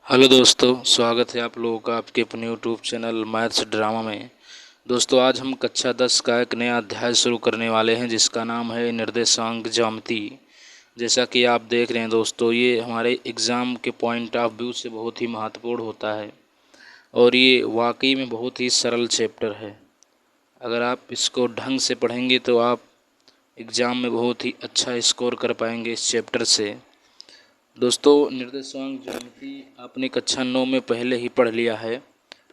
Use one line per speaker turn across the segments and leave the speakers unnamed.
Hello दोस्तों, स्वागत है आप लोगों का आपके अपने यूट्यूब चैनल मैथ्स ड्रामा में। दोस्तों, आज हम कक्षा 10 का एक नया अध्याय शुरू करने वाले हैं जिसका नाम है निर्देशांक ज्यामिति। जैसा कि आप देख रहे हैं दोस्तों, ये हमारे एग्ज़ाम के पॉइंट ऑफ व्यू से बहुत ही महत्वपूर्ण होता है और ये वाकई में बहुत ही सरल चैप्टर है। अगर आप इसको ढंग से पढ़ेंगे तो आप एग्ज़ाम में बहुत ही अच्छा स्कोर कर पाएंगे इस चैप्टर से। दोस्तों, निर्देशांक ज्यामिति आपने कक्षा 9 में पहले ही पढ़ लिया है।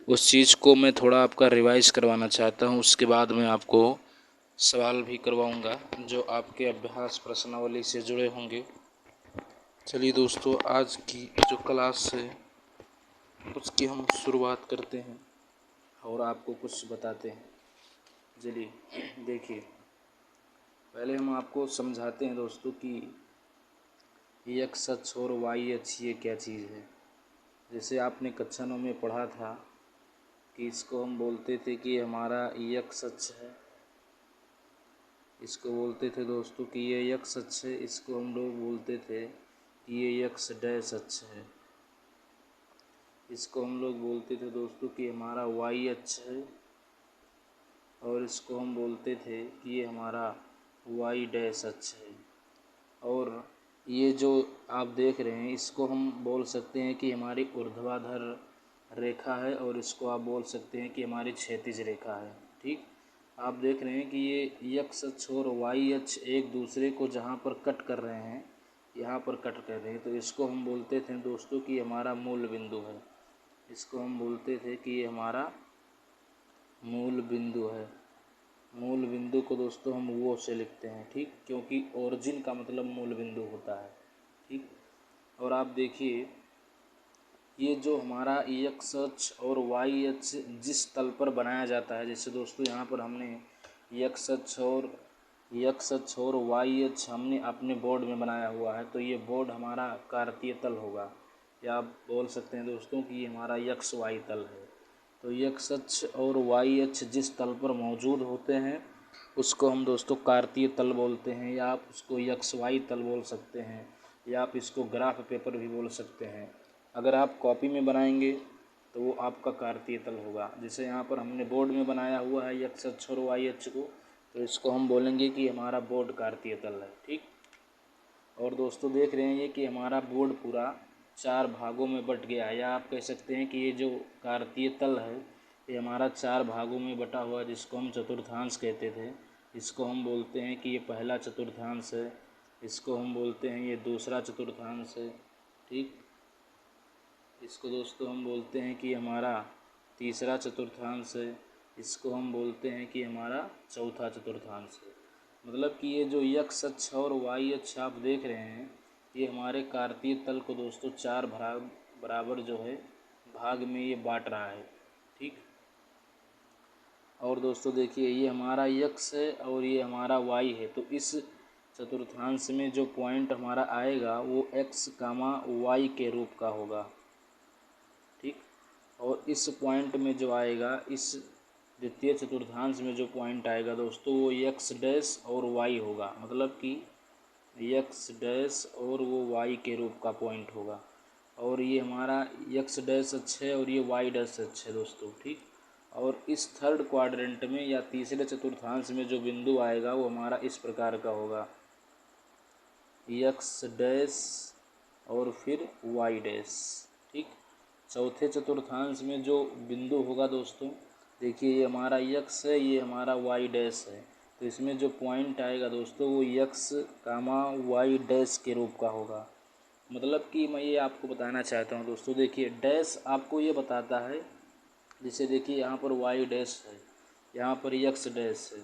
उस चीज़ को मैं थोड़ा आपका रिवाइज करवाना चाहता हूँ। उसके बाद मैं आपको सवाल भी करवाऊँगा जो आपके अभ्यास प्रश्नावली से जुड़े होंगे। चलिए दोस्तों, आज की जो क्लास है उसकी हम शुरुआत करते हैं और आपको कुछ बताते हैं। चलिए देखिए, पहले हम आपको समझाते हैं दोस्तों कि एक्स अक्ष और वाई अक्ष ये क्या चीज़ है। जैसे आपने कक्षा 9 में पढ़ा था कि इसको हम बोलते थे कि हमारा एक्स अक्ष है, इसको बोलते थे दोस्तों कि ये एक्स अक्ष है। इसको हम लोग बोलते थे कि ये एक्स डैश अक्ष है। इसको हम लोग बोलते थे दोस्तों कि हमारा वाई अक्ष है और इसको हम बोलते थे कि ये हमारा वाई डैश अक्ष है। और ये जो आप देख रहे हैं इसको हम बोल सकते हैं कि हमारी ऊर्ध्वाधर रेखा है और इसको आप बोल सकते हैं कि हमारी क्षैतिज रेखा है। ठीक, आप देख रहे हैं कि ये एक्स अक्ष और वाई अक्ष एक दूसरे को जहाँ पर कट कर रहे हैं, यहाँ पर कट कर रहे हैं, तो इसको हम बोलते थे दोस्तों कि हमारा मूल बिंदु है। इसको हम बोलते थे कि ये हमारा मूल बिंदु है। मूल बिंदु को दोस्तों हम वो से लिखते हैं, ठीक, क्योंकि ओरिजिन का मतलब मूल बिंदु होता है। ठीक, और आप देखिए ये जो हमारा एक्स अक्ष और वाई अक्ष जिस तल पर बनाया जाता है, जैसे दोस्तों यहाँ पर हमने एक्स अक्ष और वाई अक्ष हमने अपने बोर्ड में बनाया हुआ है, तो ये बोर्ड हमारा कार्तीय तल होगा, या आप बोल सकते हैं दोस्तों कि ये हमारा एक्स वाई तल है। तो एक्स अक्ष और वाई अक्ष जिस तल पर मौजूद होते हैं उसको हम दोस्तों कार्तीय तल बोलते हैं, या आप उसको एक्स वाई तल बोल सकते हैं, या आप इसको ग्राफ पेपर भी बोल सकते हैं। अगर आप कॉपी में बनाएंगे तो वो आपका कार्तीय तल होगा। जैसे यहाँ पर हमने बोर्ड में बनाया हुआ है एक्स अक्ष और वाई अक्ष को, तो इसको हम बोलेंगे कि हमारा बोर्ड कार्तीय तल है। ठीक, और दोस्तों देख रहे हैं ये कि हमारा बोर्ड पूरा 4 भागों में बट गया है, या आप कह सकते हैं कि ये जो कार्तीय तल है ये हमारा 4 भागों में बटा हुआ है, जिसको हम चतुर्थांश कहते थे। इसको हम बोलते हैं कि ये पहला चतुर्थांश है, इसको हम बोलते हैं ये दूसरा चतुर्थांश है। ठीक, इसको दोस्तों हम बोलते हैं कि हमारा तीसरा चतुर्थांश है, इसको हम बोलते हैं कि हमारा चौथा चतुर्थांश है। मतलब कि ये जो एक्स अक्ष और वाई अक्ष आप देख रहे हैं ये हमारे कार्तीय तल को दोस्तों 4 बराबर जो है भाग में ये बांट रहा है। ठीक, और दोस्तों देखिए ये हमारा एक्स है और ये हमारा वाई है, तो इस चतुर्थांश में जो पॉइंट हमारा आएगा वो एक्स कामा वाई के रूप का होगा। ठीक, और इस पॉइंट में जो आएगा, इस द्वितीय चतुर्थांश में जो पॉइंट आएगा दोस्तों वो एक्स डैश और वाई होगा, मतलब कि एक्स डैश और वो वाई के रूप का पॉइंट होगा। और ये हमारा एक्स डैश अक्ष है और ये वाई डैश अक्ष है दोस्तों। ठीक, और इस थर्ड क्वाड्रेंट में या तीसरे चतुर्थांश में जो बिंदु आएगा वो हमारा इस प्रकार का होगा, एक्स डैश और फिर वाई डैश। ठीक, चौथे चतुर्थांश में जो बिंदु होगा दोस्तों, देखिए ये हमारा एक्स है, ये हमारा वाई डैश है, तो इसमें जो पॉइंट आएगा दोस्तों वो एक्स कामा वाई डैश के रूप का होगा। मतलब कि मैं ये आपको बताना चाहता हूँ दोस्तों, देखिए डैश आपको ये बताता है, जैसे देखिए यहाँ पर वाई डैश है, यहाँ पर एक्स डैश है,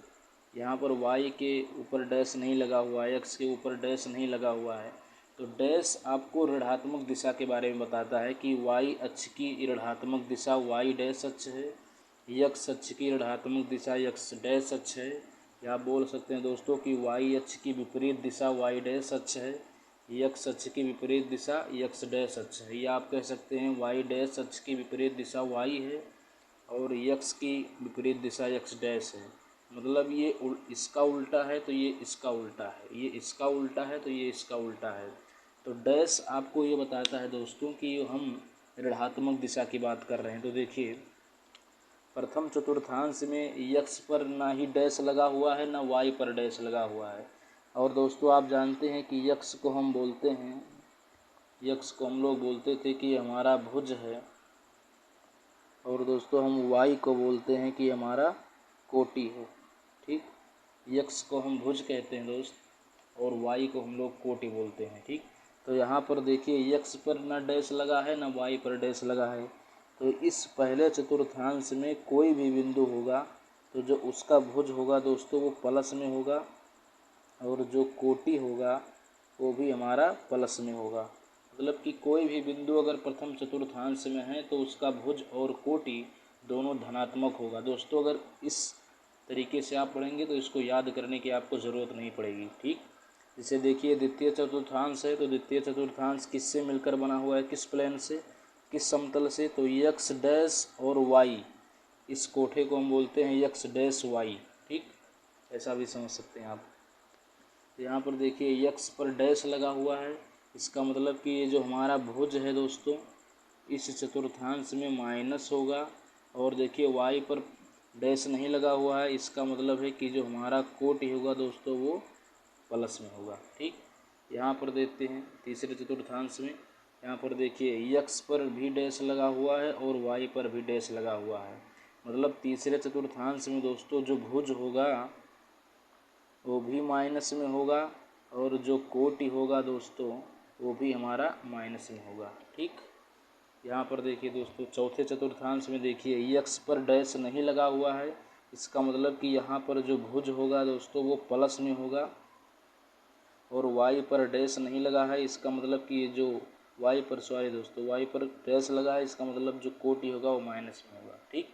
यहाँ पर वाई के ऊपर डैश नहीं लगा हुआ है, एक्स के ऊपर डैश नहीं लगा हुआ है, तो डैश आपको ऋणात्मक दिशा के बारे में बताता है कि वाई अक्ष की ऋणात्मक दिशा वाई डैश अक्ष है, एक्स अक्ष की ऋणात्मक दिशा एक्स डैश अक्ष है, या आप बोल सकते हैं दोस्तों कि वाई अक्ष की विपरीत दिशा वाई डैश अक्ष है, एक्स अक्ष की विपरीत दिशा एक्स डैश अक्ष है, या आप कह सकते हैं वाई डैश अक्ष की विपरीत दिशा वाई है और एक्स की विपरीत दिशा एक्स डैश है। मतलब ये इसका उल्टा है तो ये इसका उल्टा है, ये इसका उल्टा है तो ये इसका उल्टा है। तो डैश आपको ये बताता है दोस्तों कि हम ऋणात्मक दिशा की बात कर रहे हैं। तो देखिए प्रथम चतुर्थांश में यक्स पर ना ही डैश लगा हुआ है ना वाई पर डैश लगा हुआ है। और दोस्तों आप जानते हैं कि यक्स को हम बोलते हैं, यक्स को हम लोग बोलते थे कि हमारा भुज है, और दोस्तों हम वाई को बोलते हैं कि हमारा कोटि है। ठीक, यक्स को हम भुज कहते हैं दोस्त, और वाई को हम लोग कोटि बोलते हैं। ठीक, तो यहाँ पर देखिए यक्स पर ना डैश लगा है ना वाई पर डैश लगा है। तो इस पहले चतुर्थांश में कोई भी बिंदु होगा तो जो उसका भुज होगा दोस्तों वो प्लस में होगा, और जो कोटि होगा वो भी हमारा प्लस में होगा। मतलब कि कोई भी बिंदु अगर प्रथम चतुर्थांश में है तो उसका भुज और कोटि दोनों धनात्मक होगा। दोस्तों अगर इस तरीके से आप पढ़ेंगे तो इसको याद करने की आपको ज़रूरत नहीं पड़ेगी। ठीक, जैसे देखिए द्वितीय चतुर्थांश है, तो द्वितीय चतुर्थांश किससे मिलकर बना हुआ है, किस प्लेन से, किस समतल से, तो यक्स डैश और वाई, इस कोठे को हम बोलते हैं यक्स डैश वाई। ठीक, ऐसा भी समझ सकते हैं आप। यहाँ पर देखिए यक्स पर डैश लगा हुआ है, इसका मतलब कि ये जो हमारा भुज है दोस्तों इस चतुर्थांश में माइनस होगा। और देखिए वाई पर डैश नहीं लगा हुआ है, इसका मतलब है कि जो हमारा कोटि होगा दोस्तों वो प्लस में होगा। ठीक, यहाँ पर देखते हैं तीसरे चतुर्थांश में, यहाँ पर देखिए यक्स पर भी डैश लगा हुआ है और वाई पर भी डैश लगा हुआ है। मतलब तीसरे चतुर्थांश में दोस्तों जो भुज होगा वो भी माइनस में होगा, और जो कोटि होगा दोस्तों वो भी हमारा माइनस में होगा। ठीक, यहाँ पर देखिए दोस्तों चौथे चतुर्थांश में देखिए यक्स पर डैश नहीं लगा हुआ है, इसका मतलब कि यहाँ पर जो भुज होगा दोस्तों वो प्लस में होगा, और वाई पर डैश नहीं लगा है, इसका मतलब कि ये जो वाई पर डैश लगा है, इसका मतलब जो कोटि होगा वो माइनस में होगा। ठीक,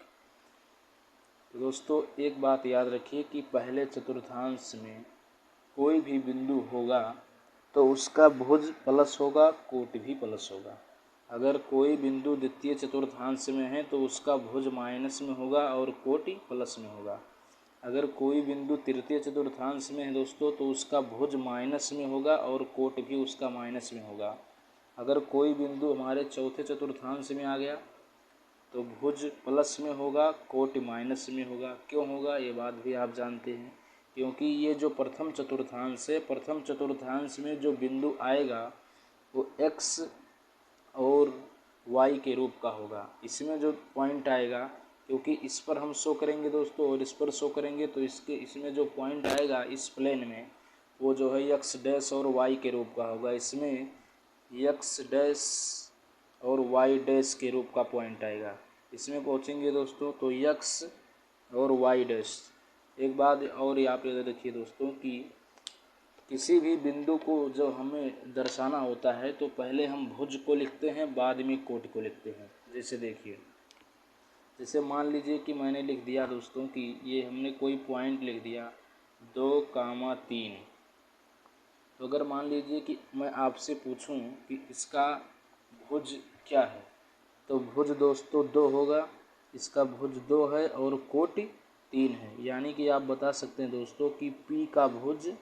तो दोस्तों एक बात याद रखिए कि पहले चतुर्थांश में कोई भी बिंदु होगा तो उसका भुज प्लस होगा, कोटि भी प्लस होगा। अगर कोई बिंदु द्वितीय चतुर्थांश में है तो उसका भुज माइनस में होगा और कोटि प्लस में होगा। अगर कोई बिंदु तृतीय चतुर्थांश में है दोस्तों तो उसका भुज माइनस में होगा और कोटि भी उसका माइनस में होगा। अगर कोई बिंदु हमारे चौथे चतुर्थांश में आ गया तो भुज प्लस में होगा, कोटि माइनस में होगा। क्यों होगा ये बात भी आप जानते हैं, क्योंकि ये जो प्रथम चतुर्थांश है, प्रथम चतुर्थांश में जो बिंदु आएगा वो एक्स और वाई के रूप का होगा। इसमें जो पॉइंट आएगा, क्योंकि इस पर हम शो करेंगे दोस्तों और इस पर शो करेंगे, तो इसमें जो पॉइंट आएगा इस प्लेन में वो जो है यक्स डैश और वाई के रूप का होगा। इसमें यक्स डैश और वाई डैश के रूप का पॉइंट आएगा। इसमें पहुंचेंगे दोस्तों तो यक्स और वाई डैश। एक बात और आप याद रखिए दोस्तों कि किसी भी बिंदु को जब हमें दर्शाना होता है तो पहले हम भुज को लिखते हैं, बाद में कोटि को लिखते हैं। जैसे देखिए, जैसे मान लीजिए कि मैंने लिख दिया दोस्तों कि ये हमने कोई पॉइंट लिख दिया 2,3। तो अगर मान लीजिए कि मैं आपसे पूछूं कि इसका भुज क्या है, तो भुज दोस्तों 2 होगा, इसका भुज 2 है और कोटि 3 है। यानी कि आप बता सकते हैं दोस्तों कि P का भुज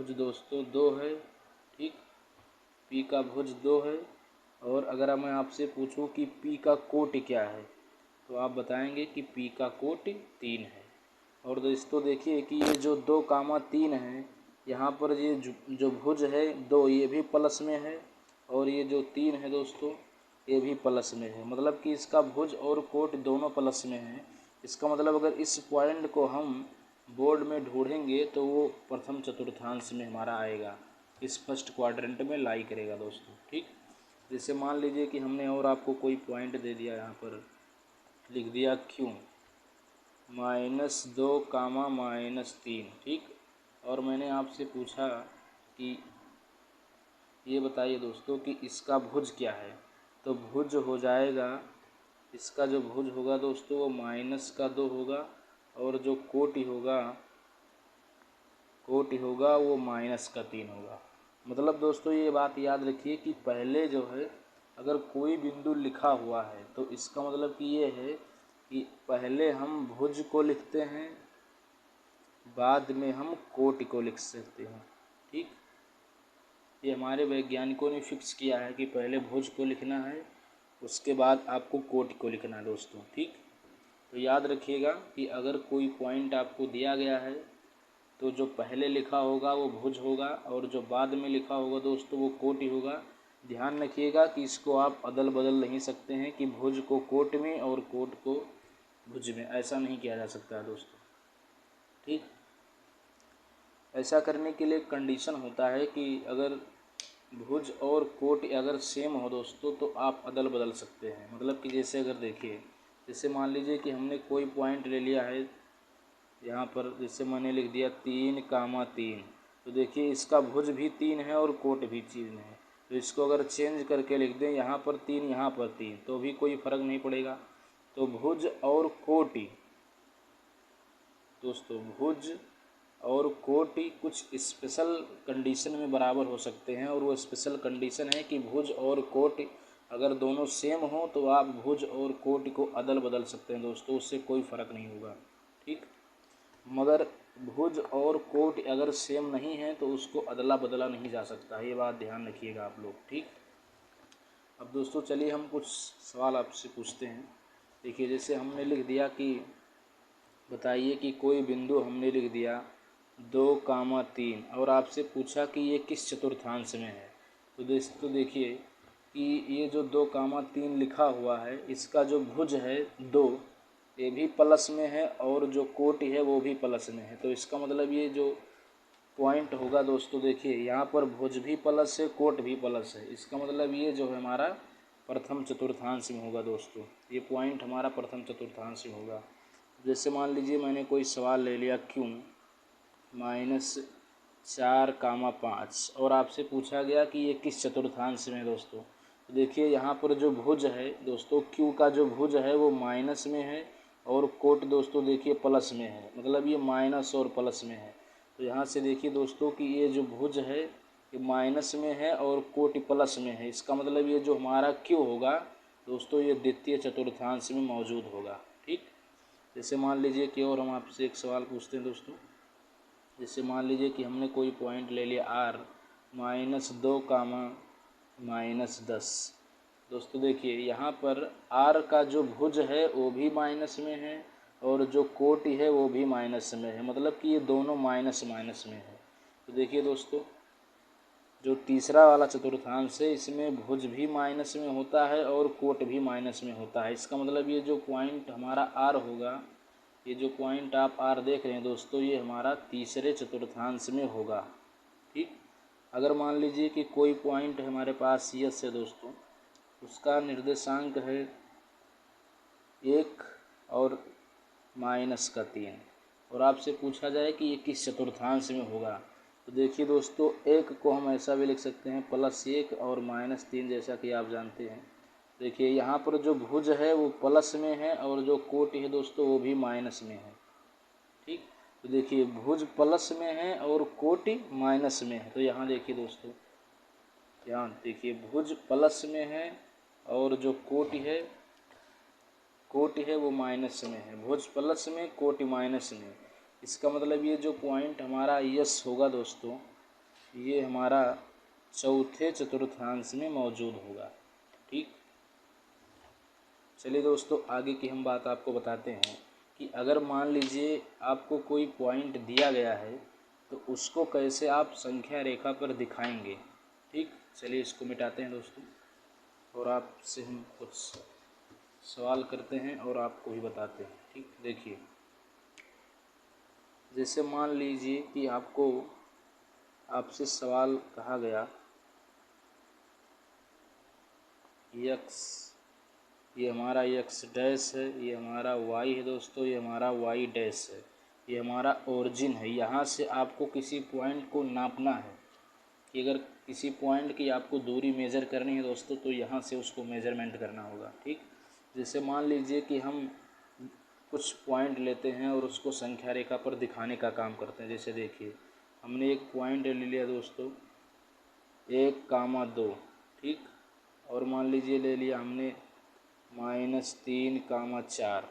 दोस्तों 2 है। ठीक, P का भुज 2 है। और अगर मैं आपसे पूछूं कि P का कोटि क्या है तो आप बताएंगे कि P का कोटि 3 है। और दोस्तों देखिए कि ये जो 2,3 है, यहाँ पर ये जो भुज है 2 ये भी प्लस में है, और ये जो 3 है दोस्तों ये भी प्लस में है। मतलब कि इसका भुज और कोटि दोनों प्लस में है। इसका मतलब अगर इस पॉइंट को हम बोर्ड में ढूंढेंगे तो वो प्रथम चतुर्थांश में हमारा आएगा, इस फर्स्ट क्वाड्रेंट में लाई करेगा दोस्तों। ठीक, जैसे मान लीजिए कि हमने और आपको कोई पॉइंट दे दिया, यहाँ पर लिख दिया Q -2, -3। ठीक, और मैंने आपसे पूछा कि ये बताइए दोस्तों कि इसका भुज क्या है, तो भुज हो जाएगा, इसका जो भुज होगा दोस्तों वो -2 होगा, और जो कोटि होगा वो -3 होगा। मतलब दोस्तों ये बात याद रखिए कि पहले जो है अगर कोई बिंदु लिखा हुआ है तो इसका मतलब कि ये है कि पहले हम भुज को लिखते हैं, बाद में हम कोटि को लिख सकते हैं। ठीक, ये हमारे वैज्ञानिकों ने फिक्स किया है कि पहले भुज को लिखना है, उसके बाद आपको कोटि को लिखना है दोस्तों। ठीक, तो याद रखिएगा कि अगर कोई पॉइंट आपको दिया गया है तो जो पहले लिखा होगा वो भुज होगा और जो बाद में लिखा होगा दोस्तों वो कोटि होगा। ध्यान रखिएगा कि इसको आप अदल बदल नहीं सकते हैं कि भुज को कोट में और कोट को भुज में, ऐसा नहीं किया जा सकता है दोस्तों। ठीक, ऐसा करने के लिए कंडीशन होता है कि अगर भुज और कोट अगर सेम हो दोस्तों तो आप अदल बदल सकते हैं। मतलब कि जैसे अगर देखिए, जैसे मान लीजिए कि हमने कोई पॉइंट ले लिया है यहाँ पर, जैसे मैंने लिख दिया 3,3, तो देखिए इसका भुज भी 3 है और कोट भी 3 है। तो इसको अगर चेंज करके लिख दें यहाँ पर 3 यहाँ पर 3 तो भी कोई फ़र्क नहीं पड़ेगा। तो भुज और कोटि दोस्तों, भुज और कोटि कुछ स्पेशल कंडीशन में बराबर हो सकते हैं और वो स्पेशल कंडीशन है कि भुज और कोटि अगर दोनों सेम हो तो आप भुज और कोटि को अदल बदल सकते हैं दोस्तों, उससे कोई फ़र्क नहीं होगा। ठीक, मगर भुज और कोटि अगर सेम नहीं है तो उसको अदला बदला नहीं जा सकता, ये बात ध्यान रखिएगा आप लोग। ठीक, अब दोस्तों चलिए हम कुछ सवाल आपसे पूछते हैं। देखिए जैसे हमने लिख दिया कि बताइए कि कोई बिंदु हमने लिख दिया 2,3 और आपसे पूछा कि ये किस चतुर्थांश में है। तो देखिए कि ये जो 2,3 लिखा हुआ है इसका जो भुज है 2, ये भी प्लस में है और जो कोटि है वो भी प्लस में है। तो इसका मतलब ये जो पॉइंट होगा दोस्तों, देखिए यहाँ पर भुज भी प्लस है कोट भी प्लस है, इसका मतलब ये जो है हमारा प्रथम चतुर्थांश में होगा दोस्तों। ये पॉइंट हमारा प्रथम चतुर्थांश में होगा। जैसे मान लीजिए मैंने कोई सवाल ले लिया Q -4,5 और आपसे पूछा गया कि ये किस चतुर्थांश में है दोस्तों। तो देखिए यहाँ पर जो भुज है दोस्तों, Q का जो भुज है वो माइनस में है और कोट दोस्तों देखिए प्लस में है, मतलब ये माइनस और प्लस में है। तो यहाँ से देखिए दोस्तों कि ये जो भुज है ये माइनस में है और कोटि प्लस में है, इसका मतलब ये जो हमारा Q होगा दोस्तों ये द्वितीय चतुर्थांश में मौजूद होगा। ठीक, जैसे मान लीजिए कि और हम आपसे एक सवाल पूछते हैं दोस्तों। जैसे मान लीजिए कि हमने कोई पॉइंट ले लिया R -2, -10। दोस्तों देखिए यहाँ पर R का जो भुज है वो भी माइनस में है और जो कोटि है वो भी माइनस में है, मतलब कि ये दोनों माइनस माइनस में है। तो देखिए दोस्तों जो तीसरा वाला चतुर्थांश है इसमें भुज भी माइनस में होता है और कोट भी माइनस में होता है, इसका मतलब ये जो पॉइंट हमारा R होगा, ये जो पॉइंट आप R देख रहे हैं दोस्तों ये हमारा तीसरे चतुर्थांश में होगा। ठीक, अगर मान लीजिए कि कोई पॉइंट हमारे पास यस है दोस्तों, उसका निर्देशांक है 1 और -3 और आपसे पूछा जाए कि ये किस चतुर्थांश में होगा। तो देखिए दोस्तों 1 को हम ऐसा भी लिख सकते हैं +1 और -3, जैसा कि आप जानते हैं। देखिए यहाँ पर जो भुज है वो प्लस में है और जो कोटि है दोस्तों वो भी माइनस में है। ठीक, तो देखिए भुज प्लस में है और कोटि माइनस में है। तो यहाँ देखिए दोस्तों, यहाँ देखिए भुज प्लस में है और जो कोटि है वो माइनस में है, भुज प्लस में कोटि माइनस में। इसका मतलब ये जो पॉइंट हमारा यस होगा दोस्तों ये हमारा चौथे चतुर्थांश में मौजूद होगा। ठीक, चलिए दोस्तों आगे की हम बात आपको बताते हैं कि अगर मान लीजिए आपको कोई पॉइंट दिया गया है तो उसको कैसे आप संख्या रेखा पर दिखाएंगे। ठीक, चलिए इसको मिटाते हैं दोस्तों और आपसे हम कुछ सवाल करते हैं और आपको भी बताते हैं। ठीक, देखिए जैसे मान लीजिए कि आपसे सवाल कहा गया यक्स, ये हमारा यक्स डैश है, ये हमारा वाई है दोस्तों, ये हमारा वाई डैश है, ये हमारा ओरिजिन है। यहाँ से आपको किसी पॉइंट को नापना है कि अगर किसी पॉइंट की आपको दूरी मेज़र करनी है दोस्तों तो यहाँ से उसको मेज़रमेंट करना होगा। ठीक, जैसे मान लीजिए कि हम कुछ पॉइंट लेते हैं और उसको संख्या रेखा पर दिखाने का काम करते हैं। जैसे देखिए हमने एक पॉइंट ले लिया दोस्तों 1,2, ठीक, और मान लीजिए ले लिया हमने -3,4,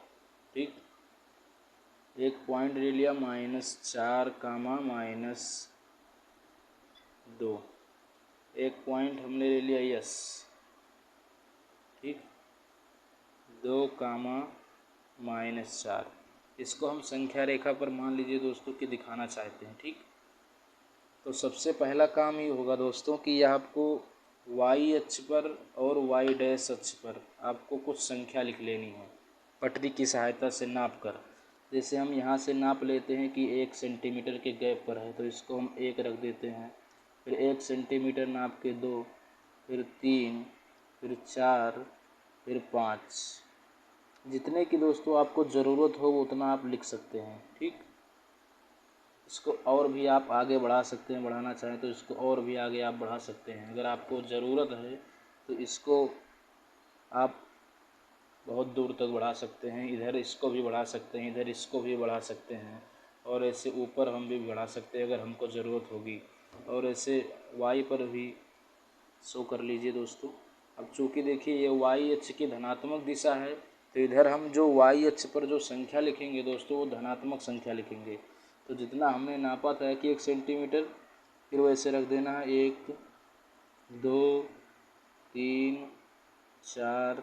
ठीक, एक पॉइंट ले लिया -4, -2, एक पॉइंट हमने ले लिया यस, ठीक, 2 कामा -4। इसको हम संख्या रेखा पर मान लीजिए दोस्तों कि दिखाना चाहते हैं, ठीक। तो सबसे पहला काम ये होगा दोस्तों कि आपको वाई अक्ष पर और वाई डैश अक्ष पर आपको कुछ संख्या लिख लेनी है पटरी की सहायता से नाप कर। जैसे हम यहाँ से नाप लेते हैं कि 1 सेंटीमीटर के गैप पर है, तो इसको हम 1 रख देते हैं, फिर 1 सेंटीमीटर नाप के 2, फिर 3, फिर 4, फिर 5। जितने की दोस्तों आपको ज़रूरत हो उतना आप लिख सकते हैं, ठीक। इसको और भी आप आगे बढ़ा सकते हैं, बढ़ाना चाहें तो इसको और भी आगे आप बढ़ा सकते हैं। अगर आपको ज़रूरत है तो इसको आप बहुत दूर तक बढ़ा सकते हैं, इधर इसको भी बढ़ा सकते हैं, इधर इसको भी बढ़ा सकते हैं, और ऐसे ऊपर हम भी बढ़ा सकते हैं अगर हमको ज़रूरत होगी। और ऐसे वाई पर भी शो कर लीजिए दोस्तों। अब चूँकि देखिए ये वाई अक्ष की धनात्मक दिशा है, तो इधर हम जो वाई अक्ष पर जो संख्या लिखेंगे दोस्तों वो धनात्मक संख्या लिखेंगे। तो जितना हमने नापा था कि 1 सेंटीमीटर, फिर वैसे रख देना है 1, 2, 3, 4,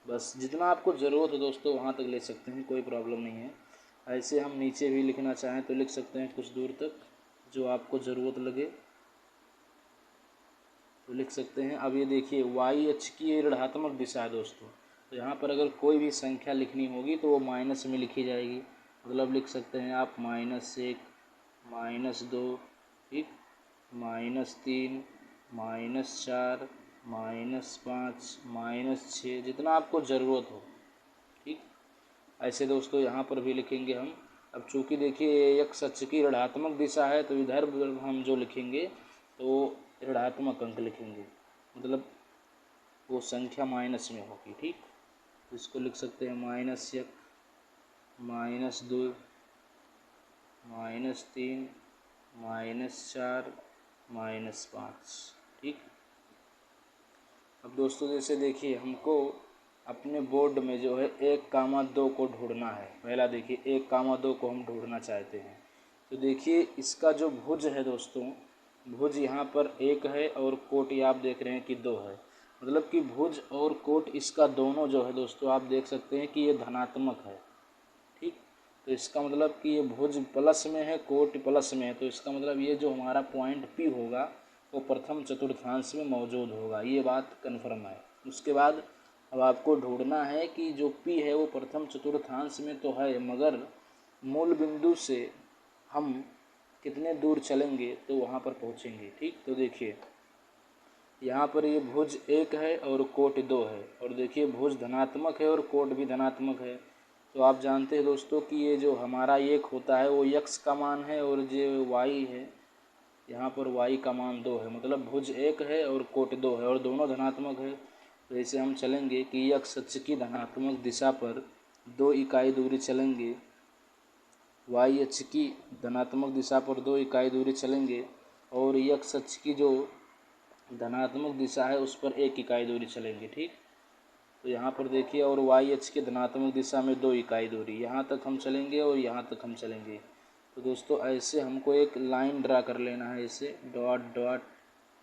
बस जितना आपको ज़रूरत है दोस्तों वहाँ तक ले सकते हैं, कोई प्रॉब्लम नहीं है। ऐसे हम नीचे भी लिखना चाहें तो लिख सकते हैं कुछ दूर तक, जो आपको ज़रूरत लगे तो लिख सकते हैं। अब ये देखिए वाई अक्ष की ये ऋणात्मक दिशा है दोस्तों, तो यहाँ पर अगर कोई भी संख्या लिखनी होगी तो वो माइनस में लिखी जाएगी। मतलब लिख सकते हैं आप -1, -2, ठीक, -3, -4, -5, -6, जितना आपको ज़रूरत हो, ठीक। ऐसे दोस्तों यहाँ पर भी लिखेंगे हम। अब चूँकि देखिए एक्स अक्ष की ऋणात्मक दिशा है तो इधर हम जो लिखेंगे तो ऋणात्मक अंक लिखेंगे, मतलब वो संख्या माइनस में होगी, ठीक। तो इसको लिख सकते हैं -1, -2, -3, -4, -5, ठीक। अब दोस्तों जैसे देखिए हमको अपने बोर्ड में जो है 1, 2 को ढूंढना है। पहला देखिए 1, 2 को हम ढूंढना चाहते हैं, तो देखिए इसका जो भुज है दोस्तों, भुज यहाँ पर 1 है और कोट ये आप देख रहे हैं कि 2 है। मतलब कि भुज और कोट इसका दोनों जो है दोस्तों आप देख सकते हैं कि ये धनात्मक है, ठीक। तो इसका मतलब कि ये भुज प्लस में है, कोट प्लस में है, तो इसका मतलब ये जो हमारा पॉइंट पी होगा वो प्रथम चतुर्थांश में मौजूद होगा, ये बात कन्फर्म है। उसके बाद अब आपको ढूंढना है कि जो पी है वो प्रथम चतुर्थांश में तो है, मगर मूल बिंदु से हम कितने दूर चलेंगे तो वहाँ पर पहुँचेंगे, ठीक। तो देखिए यहाँ पर ये भुज 1 है और कोट 2 है, और देखिए भुज धनात्मक है और कोट भी धनात्मक है। तो आप जानते हैं दोस्तों कि ये जो हमारा 1 होता है वो x का मान है, और जो y है यहाँ पर y का मान 2 है। मतलब भुज 1 है और कोट 2 है और दोनों धनात्मक है। तो ऐसे हम चलेंगे कि x अक्ष की धनात्मक दिशा पर 2 इकाई दूरी चलेंगे, y अक्ष की धनात्मक दिशा पर 2 इकाई दूरी चलेंगे, और x अक्ष की जो धनात्मक दिशा है उस पर 1 इकाई दूरी चलेंगे, ठीक। तो यहाँ पर देखिए और y अक्ष के धनात्मक दिशा में 2 इकाई दूरी, यहाँ तक हम चलेंगे और यहाँ तक हम चलेंगे। तो दोस्तों ऐसे हमको एक लाइन ड्रा कर लेना है, ऐसे डॉट डॉट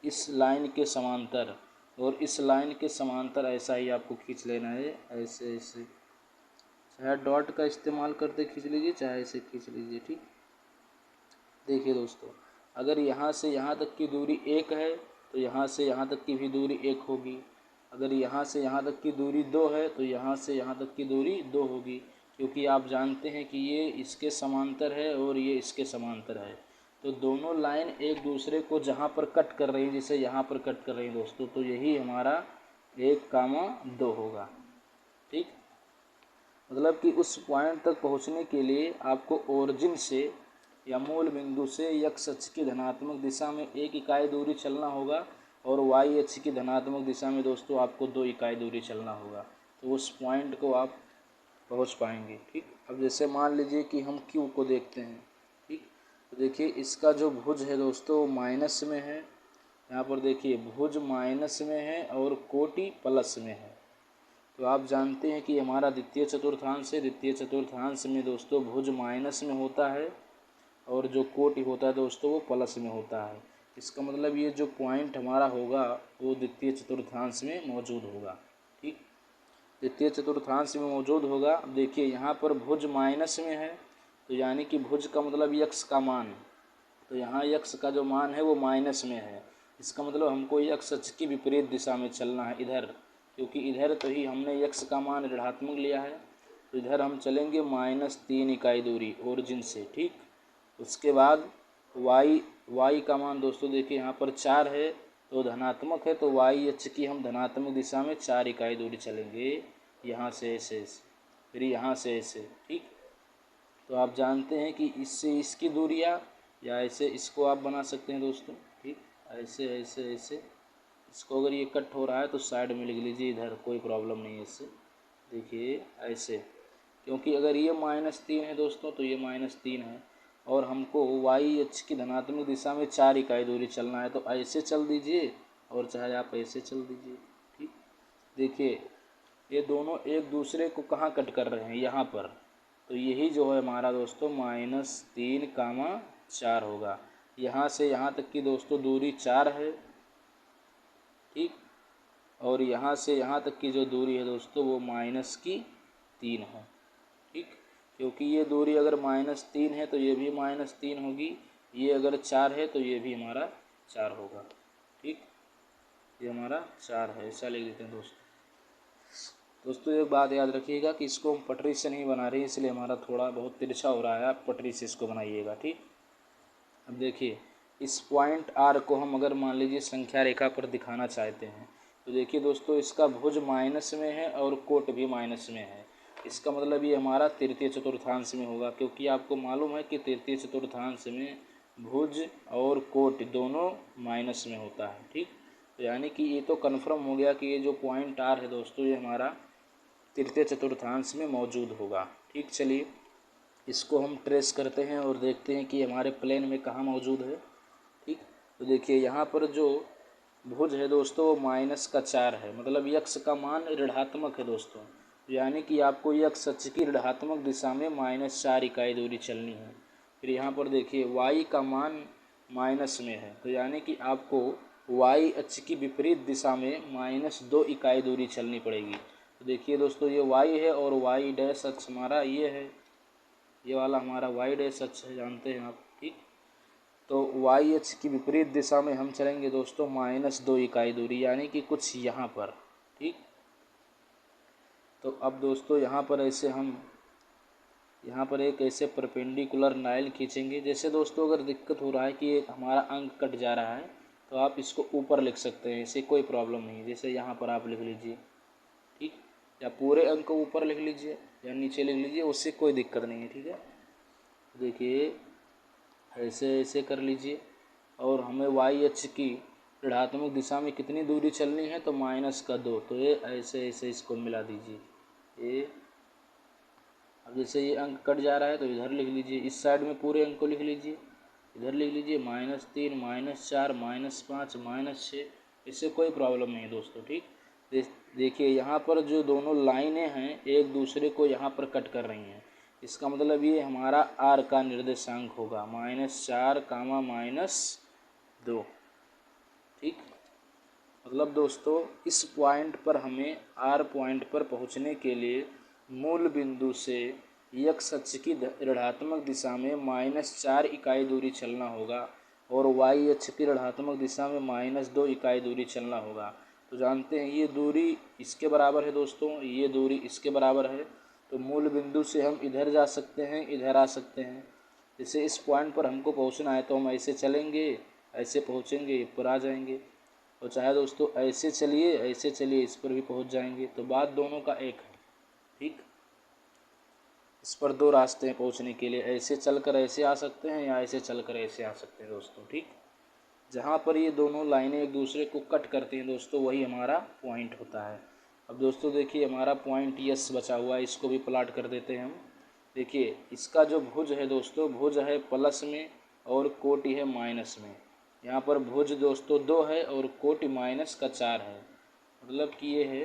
इस लाइन के समांतर, और इस लाइन के समांतर ऐसा ही आपको खींच लेना है, ऐसे ऐसे, चाहे डॉट का इस्तेमाल करते खींच लीजिए, चाहे ऐसे खींच लीजिए, ठीक। देखिए दोस्तों अगर यहाँ से यहाँ तक की दूरी 1 है तो यहाँ से यहाँ तक की भी दूरी 1 होगी। अगर यहाँ से यहाँ तक की दूरी 2 है तो यहाँ से यहाँ तक की दूरी 2 होगी, क्योंकि आप जानते हैं कि ये इसके समांतर है और ये इसके समांतर है। तो दोनों लाइन एक दूसरे को जहाँ पर कट कर रही हैं, जैसे यहाँ पर कट कर रही हैं दोस्तों, तो यही हमारा 1, 2 होगा, ठीक। मतलब कि उस पॉइंट तक पहुँचने के लिए आपको ओरिजिन से या मूल बिंदु से x अक्ष की धनात्मक दिशा में 1 इकाई दूरी चलना होगा, और y अक्ष की धनात्मक दिशा में दोस्तों आपको 2 इकाई दूरी चलना होगा, तो उस पॉइंट को आप पहुंच पाएंगे, ठीक। अब जैसे मान लीजिए कि हम Q को देखते हैं, ठीक। तो देखिए इसका जो भुज है दोस्तों माइनस में है, यहाँ पर देखिए भुज माइनस में है और कोटि प्लस में है। तो आप जानते हैं कि हमारा द्वितीय चतुर्थांश है, द्वितीय चतुर्थांश में दोस्तों भुज माइनस में होता है और जो कोटि होता है दोस्तों वो प्लस में होता है। इसका मतलब ये जो पॉइंट हमारा होगा वो द्वितीय चतुर्थांश में मौजूद होगा। ठीक, द्वितीय चतुर्थांश में मौजूद होगा। अब देखिए यहाँ पर भुज माइनस में है, तो यानी कि भुज का मतलब यक्स का मान, तो यहाँ यक्स का जो मान है वो माइनस में है। इसका मतलब हमको यक्स अक्ष की विपरीत दिशा में चलना है इधर, क्योंकि इधर तो ही हमने यक्स का मान ऋणात्मक लिया है, तो इधर हम चलेंगे -3 इकाई दूरी ओरिजिन से। ठीक, उसके बाद y का मान दोस्तों देखिए यहाँ पर 4 है तो धनात्मक है, तो y अक्ष की हम धनात्मक दिशा में 4 इकाई दूरी चलेंगे, यहाँ से ऐसे फिर यहाँ से ऐसे। ठीक, तो आप जानते हैं कि इससे इसकी दूरियाँ या ऐसे इसको आप बना सकते हैं दोस्तों। ठीक, ऐसे ऐसे ऐसे इसको अगर ये कट हो रहा है तो साइड में लिख लीजिए, इधर कोई प्रॉब्लम नहीं है इससे। देखिए ऐसे, क्योंकि अगर ये -3 है दोस्तों तो ये -3 है, और हमको y अक्ष की धनात्मक दिशा में 4 इकाई दूरी चलना है, तो ऐसे चल दीजिए और चाहे आप ऐसे चल दीजिए। ठीक, देखिए ये दोनों एक दूसरे को कहाँ कट कर रहे हैं, यहाँ पर, तो यही जो है हमारा दोस्तों -3, 4 होगा। यहाँ से यहाँ तक की दोस्तों दूरी 4 है। ठीक, और यहाँ से यहाँ तक की जो दूरी है दोस्तों वो -3 है। ठीक, क्योंकि ये दूरी अगर -3 है तो ये भी -3 होगी, ये अगर 4 है तो ये भी हमारा 4 होगा। ठीक, ये हमारा 4 है, ऐसा लिख देते हैं दोस्तों। दोस्तों एक बात याद रखिएगा कि इसको हम पटरी से नहीं बना रहे हैं, इसलिए हमारा थोड़ा बहुत तिरछा हो रहा है, आप पटरी से इसको बनाइएगा। ठीक, अब देखिए इस पॉइंट आर को हम अगर मान लीजिए संख्या रेखा पर दिखाना चाहते हैं, तो देखिए दोस्तों इसका भुज माइनस में है और कोट भी माइनस में है। इसका मतलब ये हमारा तृतीय चतुर्थांश में होगा, क्योंकि आपको मालूम है कि तृतीय चतुर्थांश में भुज और कोट दोनों माइनस में होता है। ठीक, तो यानी कि ये तो कन्फर्म हो गया कि ये जो पॉइंट आर है दोस्तों ये हमारा तृतीय चतुर्थांश में मौजूद होगा। ठीक, चलिए इसको हम ट्रेस करते हैं और देखते हैं कि हमारे प्लेन में कहाँ मौजूद है। ठीक, तो देखिए यहाँ पर जो भुज है दोस्तों वो -4 है, मतलब यक्स का मान ऋणात्मक है दोस्तों, यानी कि आपको यक्स अक्ष की ऋणात्मक दिशा में -4 इकाई दूरी चलनी है। फिर यहाँ पर देखिए y का मान माइनस में है, तो यानी कि आपको y अक्ष की विपरीत दिशा में -2 इकाई दूरी चलनी पड़ेगी। तो देखिए दोस्तों ये y है और y डैश अक्ष हमारा ये है, ये वाला हमारा y डैश अक्ष है, जानते हैं आप। ठीक, तो y अक्ष की विपरीत दिशा में हम चलेंगे दोस्तों -2 इकाई दूरी, यानी कि कुछ यहाँ पर। ठीक, तो अब दोस्तों यहाँ पर ऐसे हम यहाँ पर एक ऐसे परपेंडिकुलर नाइल खींचेंगे। जैसे दोस्तों अगर दिक्कत हो रहा है कि हमारा अंक कट जा रहा है तो आप इसको ऊपर लिख सकते हैं, इससे कोई प्रॉब्लम नहीं है। जैसे यहाँ पर आप लिख लीजिए, ठीक, या पूरे अंक को ऊपर लिख लीजिए या नीचे लिख लीजिए, उससे कोई दिक्कत नहीं है। ठीक है, देखिए ऐसे ऐसे कर लीजिए, और हमें y अक्ष की ऋणात्मक दिशा में कितनी दूरी चलनी है, तो -2, तो ये ऐसे ऐसे इसको मिला दीजिए। ये अब जैसे ये अंक कट जा रहा है तो इधर लिख लीजिए, इस साइड में पूरे अंक को लिख लीजिए, इधर लिख लीजिए -3, -4, -5, -6, इससे कोई प्रॉब्लम नहीं है दोस्तों। ठीक, देखिए यहाँ पर जो दोनों लाइनें हैं एक दूसरे को यहाँ पर कट कर रही हैं, इसका मतलब ये हमारा r का निर्देशांक होगा -4, -2। ठीक, मतलब दोस्तों इस पॉइंट पर हमें r पॉइंट पर पहुँचने के लिए मूल बिंदु से x अक्ष की ऋणात्मक दिशा में -4 इकाई दूरी चलना होगा और y अक्ष की ऋणात्मक दिशा में -2 इकाई दूरी चलना होगा। तो जानते हैं ये दूरी इसके बराबर है दोस्तों, ये दूरी इसके बराबर है, तो मूल बिंदु से हम इधर जा सकते हैं, इधर आ सकते हैं। जैसे इस पॉइंट पर हमको पहुंचना है तो हम ऐसे चलेंगे, ऐसे पहुंचेंगे, ऊपर आ जाएंगे, और चाहे दोस्तों ऐसे चलिए, ऐसे चलिए, इस पर भी पहुंच जाएंगे। तो बात दोनों का एक है। ठीक, इस पर 2 रास्ते हैं पहुंचने के लिए, ऐसे चलकर ऐसे आ सकते हैं या ऐसे चलकर ऐसे आ सकते हैं दोस्तों। ठीक, जहाँ पर ये दोनों लाइनें एक दूसरे को कट करती हैं दोस्तों वही हमारा पॉइंट होता है। अब दोस्तों देखिए हमारा पॉइंट यस बचा हुआ है, इसको भी प्लाट कर देते हैं हम। देखिए इसका जो भुज है दोस्तों, भुज है प्लस में और कोटि है माइनस में। यहाँ पर भुज दोस्तों 2 है और कोटि -4 है, मतलब कि ये है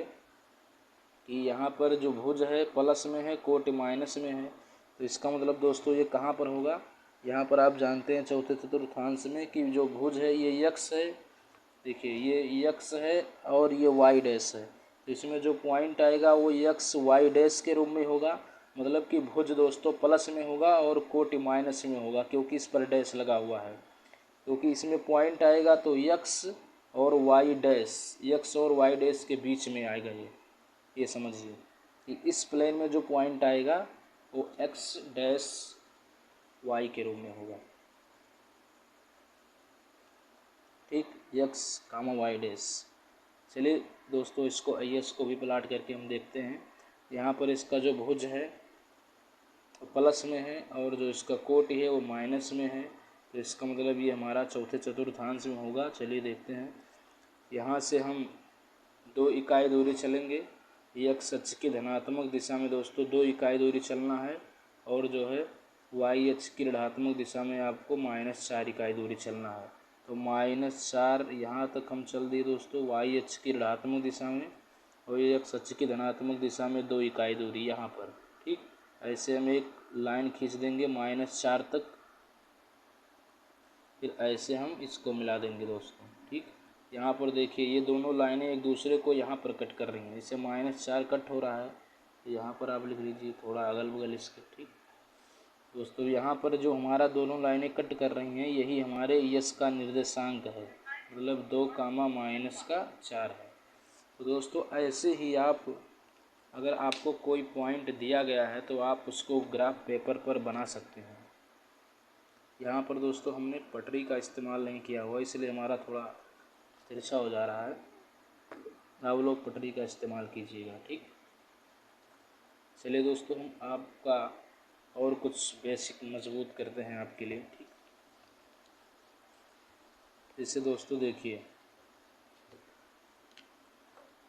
कि यहाँ पर जो भुज है प्लस में है, कोटि माइनस में है, तो इसका मतलब दोस्तों ये कहाँ पर होगा, यहाँ पर आप जानते हैं चौथे चतुर्थांश में कि जो भुज है ये यक्स है, देखिए ये यक्स है और ये वाई डैश है, तो इसमें जो पॉइंट आएगा वो यक्स वाई डैश के रूप में होगा, मतलब कि भुज दोस्तों प्लस में होगा और कोटि माइनस में होगा, क्योंकि इस पर डैश लगा हुआ है, क्योंकि इसमें पॉइंट आएगा तो यक्स और वाई डैश, यक्स और वाई डैश के बीच में आएगा ये समझिए कि इस प्लेन में जो पॉइंट आएगा वो एक्स डैश वाई के रूप में होगा, ठीक, यक्स कामा वाई डैश। चलिए दोस्तों इसको एस को भी प्लाट करके हम देखते हैं। यहाँ पर इसका जो भुज है वो प्लस में है और जो इसका कोटि है वो माइनस में है, तो इसका मतलब ये हमारा चौथे चतुर्थांश में होगा। चलिए देखते हैं, यहाँ से हम 2 इकाई दूरी चलेंगे, एक्स अक्ष की धनात्मक दिशा में दोस्तों 2 इकाई दूरी चलना है, और जो है वाई अक्ष की ऋणात्मक दिशा में आपको -4 इकाई दूरी चलना है। तो -4 यहाँ तक हम चल दिए दोस्तों वाई अक्ष की ऋणात्मक दिशा में, और एक्स अक्ष की धनात्मक दिशा में 2 इकाई दूरी यहाँ पर, ठीक। ऐसे हम एक लाइन खींच देंगे -4 तक, फिर ऐसे हम इसको मिला देंगे दोस्तों, ठीक। यहाँ पर देखिए ये दोनों लाइनें एक दूसरे को यहाँ पर कट कर रही हैं, इससे -4 कट हो रहा है, यहाँ पर आप लिख लीजिए थोड़ा अगल बगल इसके, ठीक दोस्तों। यहाँ पर जो हमारा दोनों लाइनें कट कर रही हैं यही हमारे यस का निर्देशांक है, मतलब 2, -4 है। तो दोस्तों ऐसे ही आप अगर आपको कोई पॉइंट दिया गया है तो आप उसको ग्राफ पेपर पर बना सकते हैं। यहाँ पर दोस्तों हमने पटरी का इस्तेमाल नहीं किया हुआ, इसलिए हमारा थोड़ा तिरछा हो जा रहा है, आप लोग पटरी का इस्तेमाल कीजिएगा, ठीक। चलिए दोस्तों हम आपका और कुछ बेसिक मजबूत करते हैं आपके लिए, ठीक। जैसे दोस्तों देखिए,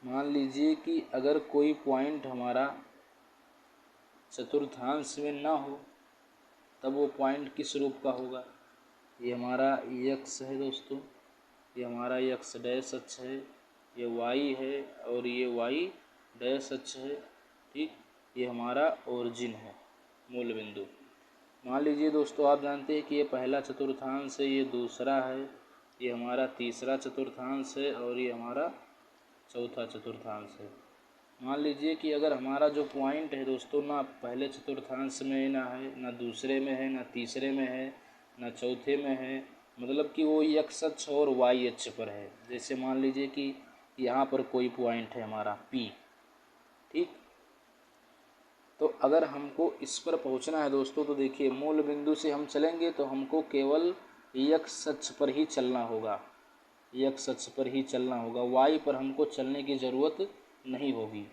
मान लीजिए कि अगर कोई पॉइंट हमारा चतुर्थांश में ना हो तब वो पॉइंट किस रूप का होगा। ये हमारा एक्स है दोस्तों, ये हमारा एक्स डैश अक्ष है, ये वाई है और ये वाई डैश अक्ष है, ठीक। ये हमारा ओरिजिन है, मूल बिंदु। मान लीजिए दोस्तों आप जानते हैं कि ये पहला चतुर्थांश है, ये दूसरा है, ये हमारा तीसरा चतुर्थांश है और ये हमारा चौथा चतुर्थांश है। मान लीजिए कि अगर हमारा जो पॉइंट है दोस्तों ना पहले चतुर्थांश में ना है, ना दूसरे में है, ना तीसरे में है, ना चौथे में है, मतलब कि वो एक्स अक्ष और वाई अक्ष पर है। जैसे मान लीजिए कि यहाँ पर कोई पॉइंट है हमारा पी, ठीक। तो अगर हमको इस पर पहुँचना है दोस्तों तो देखिए मूल बिंदु से हम चलेंगे तो हमको केवल एक्स अक्ष पर ही चलना होगा, एक्स अक्ष पर ही चलना होगा, वाई पर हमको चलने की ज़रूरत नहीं होगी।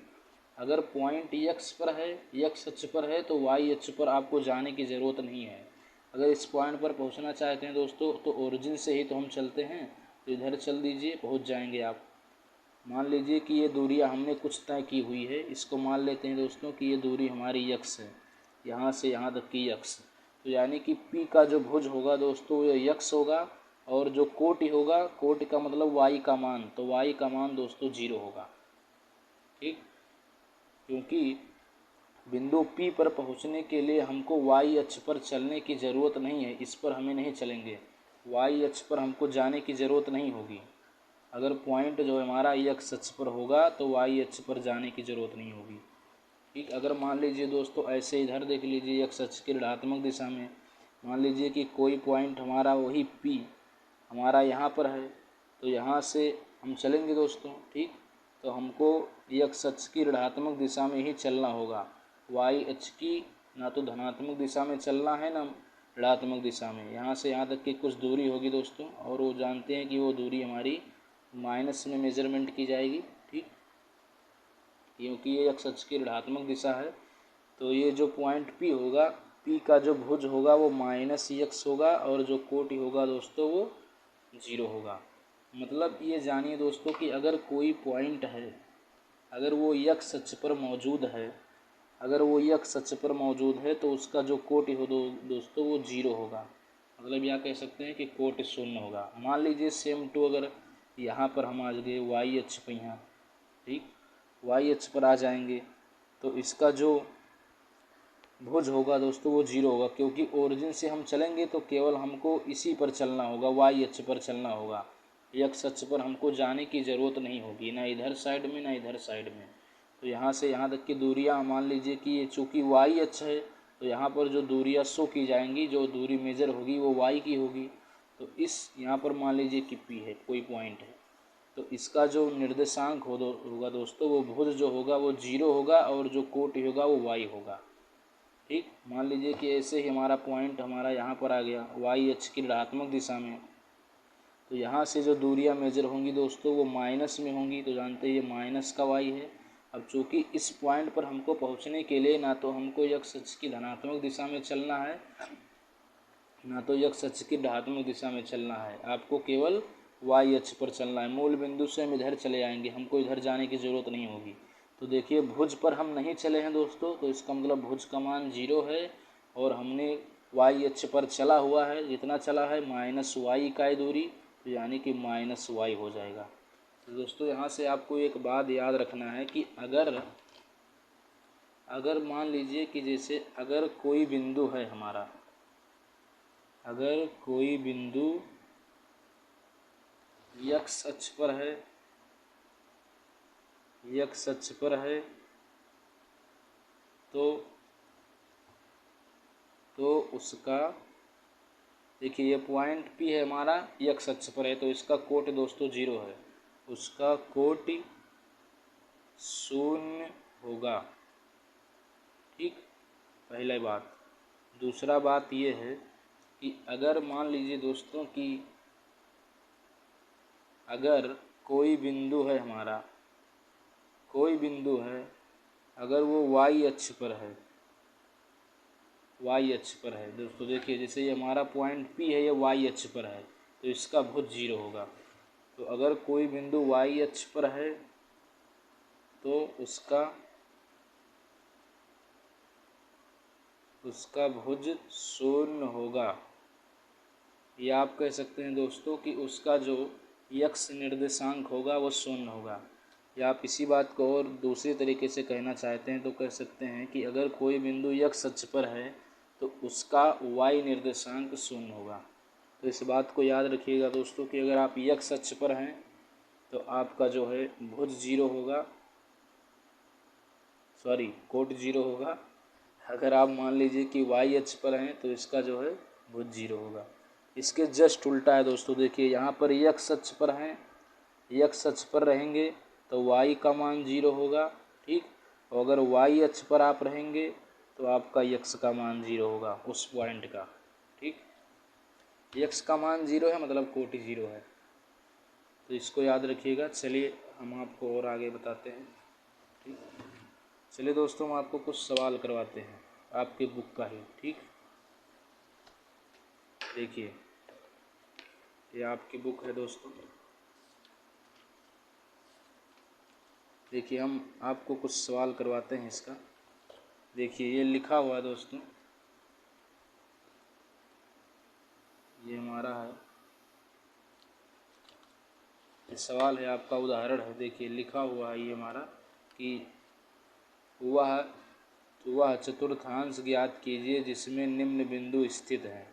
अगर पॉइंट एक्स पर है, एक्स अक्ष पर है, तो वाई अक्ष पर आपको जाने की ज़रूरत नहीं है। अगर इस पॉइंट पर पहुंचना चाहते हैं दोस्तों तो ओरिजिन से ही तो हम चलते हैं, तो इधर चल दीजिए, पहुंच जाएंगे आप। मान लीजिए कि ये दूरियां हमने कुछ तय की हुई है, इसको मान लेते हैं दोस्तों कि ये दूरी हमारी एक्स है, यहाँ से यहाँ तक की एक्स, तो यानी कि पी का जो भुज होगा दोस्तों ये एक्स होगा, और जो कोटि होगा, कोटि का मतलब वाई का मान, तो वाई का मान दोस्तों 0 होगा, ठीक। क्योंकि बिंदु P पर पहुंचने के लिए हमको y अक्ष पर चलने की ज़रूरत नहीं है, इस पर हमें नहीं चलेंगे, y अक्ष पर हमको जाने की ज़रूरत नहीं होगी। अगर पॉइंट जो हमारा x अक्ष पर होगा तो y अक्ष पर जाने की ज़रूरत नहीं होगी, ठीक। अगर मान लीजिए दोस्तों ऐसे इधर देख लीजिए x अक्ष की ऋणात्मक दिशा में, मान लीजिए कि कोई पॉइंट हमारा वही P हमारा यहाँ पर है, तो यहाँ से हम चलेंगे दोस्तों, ठीक। तो हमको एक्स अक्ष की ऋणात्मक दिशा में ही चलना होगा, वाई अक्ष की ना तो धनात्मक दिशा में चलना है ना ऋणात्मक दिशा में। यहाँ से यहाँ तक की कुछ दूरी होगी दोस्तों, और वो जानते हैं कि वो दूरी हमारी माइनस में मेजरमेंट की जाएगी, ठीक। क्योंकि ये एक्स अक्ष की ऋणात्मक दिशा है, तो ये जो पॉइंट P होगा, P का जो भुज होगा वो -x होगा, और जो कोटि होगा दोस्तों वो 0 होगा। मतलब ये जानिए दोस्तों कि अगर कोई पॉइंट है, अगर वो x अक्ष पर मौजूद है, अगर वो x अक्ष पर मौजूद है तो उसका जो कोटि हो दोस्तों वो 0 होगा, मतलब यह कह सकते हैं कि कोटि 0 होगा। मान लीजिए सेम टू अगर यहाँ पर हम आ गए y अक्ष पर, यहाँ ठीक y अक्ष पर आ जाएंगे तो इसका जो भुज होगा दोस्तों वो 0 होगा, क्योंकि ओरिजिन से हम चलेंगे तो केवल हमको इसी पर चलना होगा, वाई अक्ष पर चलना होगा। एक्स अक्ष पर हमको जाने की ज़रूरत नहीं होगी, ना इधर साइड में ना इधर साइड में। तो यहाँ से यहाँ तक की दूरियाँ मान लीजिए कि ये चूँकि वाई अक्ष है, तो यहाँ पर जो दूरियाँ शो की जाएंगी, जो दूरी मेजर होगी वो वाई की होगी। तो इस यहाँ पर मान लीजिए कि पी है, कोई पॉइंट है, तो इसका जो निर्देशांक होगा दोस्तों, वो भुज जो होगा वो 0 होगा, और जो कोटि होगा वो वाई होगा। ठीक, मान लीजिए कि ऐसे ही हमारा पॉइंट हमारा यहाँ पर आ गया वाई अक्ष की ऋणात्मक दिशा में। तो यहाँ से जो दूरियाँ मेजर होंगी दोस्तों वो माइनस में होंगी, तो जानते हैं ये माइनस का वाई है। अब चूँकि इस पॉइंट पर हमको पहुँचने के लिए ना तो हमको एक्स अक्ष की धनात्मक दिशा में चलना है, ना तो एक्स अक्ष की ऋणात्मक दिशा में चलना है, आपको केवल वाई अक्ष पर चलना है। मूल बिंदु से हम इधर चले आएंगे, हमको इधर जाने की ज़रूरत नहीं होगी। तो देखिए भुज पर हम नहीं चले हैं दोस्तों, तो इसका मतलब भुज का मान 0 है, और हमने वाई अक्ष पर चला हुआ है, जितना चला है माइनस वाई इकाई दूरी, तो यानी कि माइनस वाई हो जाएगा। तो दोस्तों यहाँ से आपको एक बात याद रखना है कि अगर मान लीजिए कि जैसे अगर कोई बिंदु है हमारा, अगर कोई बिंदु एक्स अक्ष पर है, एक्स अक्ष पर है, तो उसका देखिए ये पॉइंट पी है हमारा, एक्स अक्ष पर है, तो इसका कोटि दोस्तों 0 है, उसका कोटि 0 होगा। ठीक, पहला बात। दूसरा बात ये है कि अगर मान लीजिए दोस्तों कि अगर कोई बिंदु है हमारा, कोई बिंदु है, अगर वो वाई अक्ष पर है, वाई अक्ष पर है दोस्तों, देखिए जैसे ये हमारा पॉइंट पी है, ये वाई अक्ष पर है, तो इसका भुज 0 होगा। तो अगर कोई बिंदु वाई अक्ष पर है तो उसका भुज 0 होगा, या आप कह सकते हैं दोस्तों कि उसका जो एक्स निर्देशांक होगा वो 0 होगा। या आप इसी बात को और दूसरे तरीके से कहना चाहते हैं तो कह सकते हैं कि अगर कोई बिंदु एक्स अक्ष पर है तो उसका वाई निर्देशांक 0 होगा। तो इस बात को याद रखिएगा दोस्तों कि अगर आप एक्स अक्ष पर हैं तो आपका जो है भुज 0 होगा, सॉरी कोट 0 होगा। अगर आप मान लीजिए कि वाई अक्ष पर हैं तो इसका जो है भुज 0 होगा। इसके जस्ट उल्टा है दोस्तों, देखिए यहाँ पर एक्स अक्ष पर हैं, एक्स अक्ष पर रहेंगे तो वाई का मान 0 होगा। ठीक, और अगर वाई अक्ष पर आप रहेंगे तो आपका एक्स का मान 0 होगा उस पॉइंट का। ठीक, एक्स का मान 0 है मतलब कोटि 0 है, तो इसको याद रखिएगा। चलिए हम आपको और आगे बताते हैं। ठीक, चलिए दोस्तों हम आपको कुछ सवाल करवाते हैं आपकी बुक का ही। ठीक, देखिए ये आपकी बुक है दोस्तों, देखिए हम आपको कुछ सवाल करवाते हैं इसका। देखिए ये लिखा हुआ है दोस्तों, ये हमारा है, ये सवाल है आपका, उदाहरण है। देखिए लिखा हुआ है ये हमारा कि वह चतुर्थांश ज्ञात कीजिए जिसमें निम्न बिंदु स्थित हैं।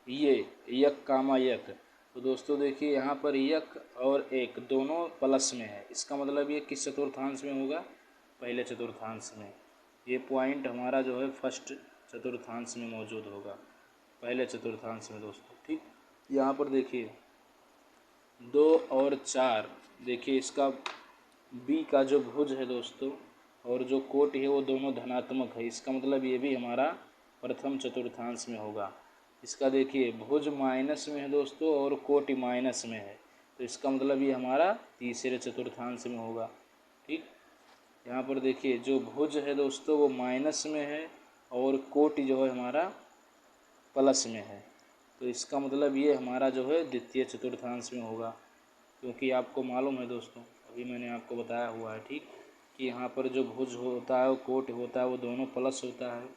ये यक कामा यक, तो दोस्तों देखिए यहाँ पर यक और एक दोनों प्लस में है, इसका मतलब ये किस चतुर्थांश में होगा, पहले चतुर्थांश में। ये पॉइंट हमारा जो है फर्स्ट चतुर्थांश में मौजूद होगा, पहले चतुर्थांश में दोस्तों। ठीक, यहाँ पर देखिए 2 और 4, देखिए इसका बी का जो भुज है दोस्तों और जो कोटि है वो दोनों धनात्मक है, इसका मतलब ये भी हमारा प्रथम चतुर्थांश में होगा। इसका देखिए भुज माइनस में है दोस्तों और कोटि माइनस में है, तो इसका मतलब ये हमारा तीसरे चतुर्थांश में होगा। ठीक, यहाँ पर देखिए जो भुज है दोस्तों वो माइनस में है और कोटि जो है हमारा प्लस में है, तो इसका मतलब ये हमारा जो है द्वितीय चतुर्थांश में होगा। क्योंकि आपको मालूम है दोस्तों, अभी मैंने आपको बताया हुआ है ठीक, कि यहाँ पर जो भुज होता है वो कोटि होता है वो दोनों प्लस होता है,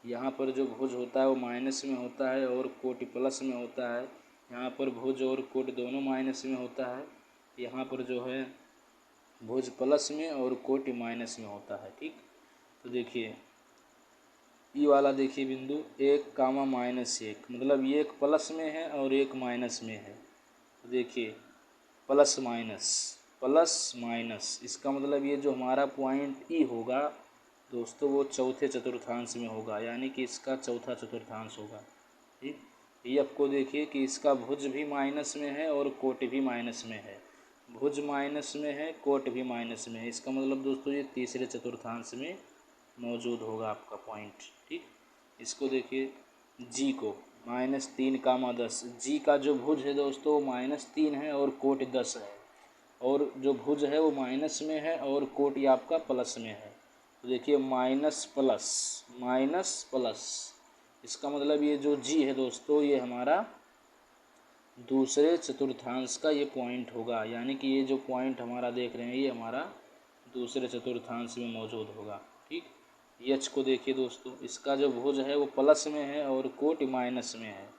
यहाँ पर जो भुज होता है वो माइनस में होता है और कोटि प्लस में होता है। यहाँ पर भुज और कोटि दोनों माइनस में होता है, यहाँ पर जो है भुज प्लस में और कोटि माइनस में होता है। ठीक, तो देखिए ई वाला देखिए बिंदु 1, मतलब ये एक प्लस में है और एक माइनस में है। तो देखिए प्लस माइनस इसका मतलब ये जो हमारा पॉइंट ई होगा दोस्तों वो चौथे चतुर्थांश में होगा, यानी कि इसका चौथा चतुर्थांश होगा। ठीक, ये आपको देखिए कि इसका भुज भी माइनस में है और कोट भी माइनस में है। भुज माइनस में है, कोट भी माइनस में है, इसका मतलब दोस्तों ये तीसरे चतुर्थांश में मौजूद होगा आपका पॉइंट। ठीक, इसको देखिए जी को -3, 10, जी का जो भुज है दोस्तों -3 है और कोट 10 है, और जो भुज है वो माइनस में है और कोट ये आपका प्लस में है। तो देखिए माइनस प्लस, इसका मतलब ये जो जी है दोस्तों ये हमारा दूसरे चतुर्थांश का ये पॉइंट होगा, यानी कि ये जो पॉइंट हमारा देख रहे हैं ये हमारा दूसरे चतुर्थांश में मौजूद होगा। ठीक, एच को देखिए दोस्तों, इसका जो भुज है वो प्लस में है और कोट माइनस में है।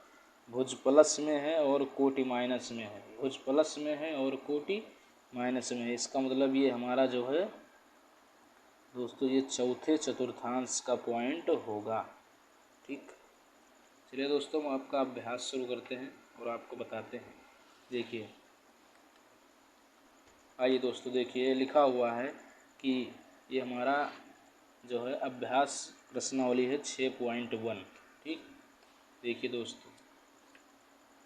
भुज प्लस में है और कोटि माइनस में है, भुज प्लस में है और कोटि माइनस में है, इसका मतलब ये हमारा जो है दोस्तों ये चौथे चतुर्थांश का पॉइंट होगा। ठीक, चलिए दोस्तों हम आपका अभ्यास शुरू करते हैं और आपको बताते हैं। देखिए आइए दोस्तों, देखिए लिखा हुआ है कि ये हमारा जो है अभ्यास प्रश्नावली है 6.1। ठीक, देखिए दोस्तों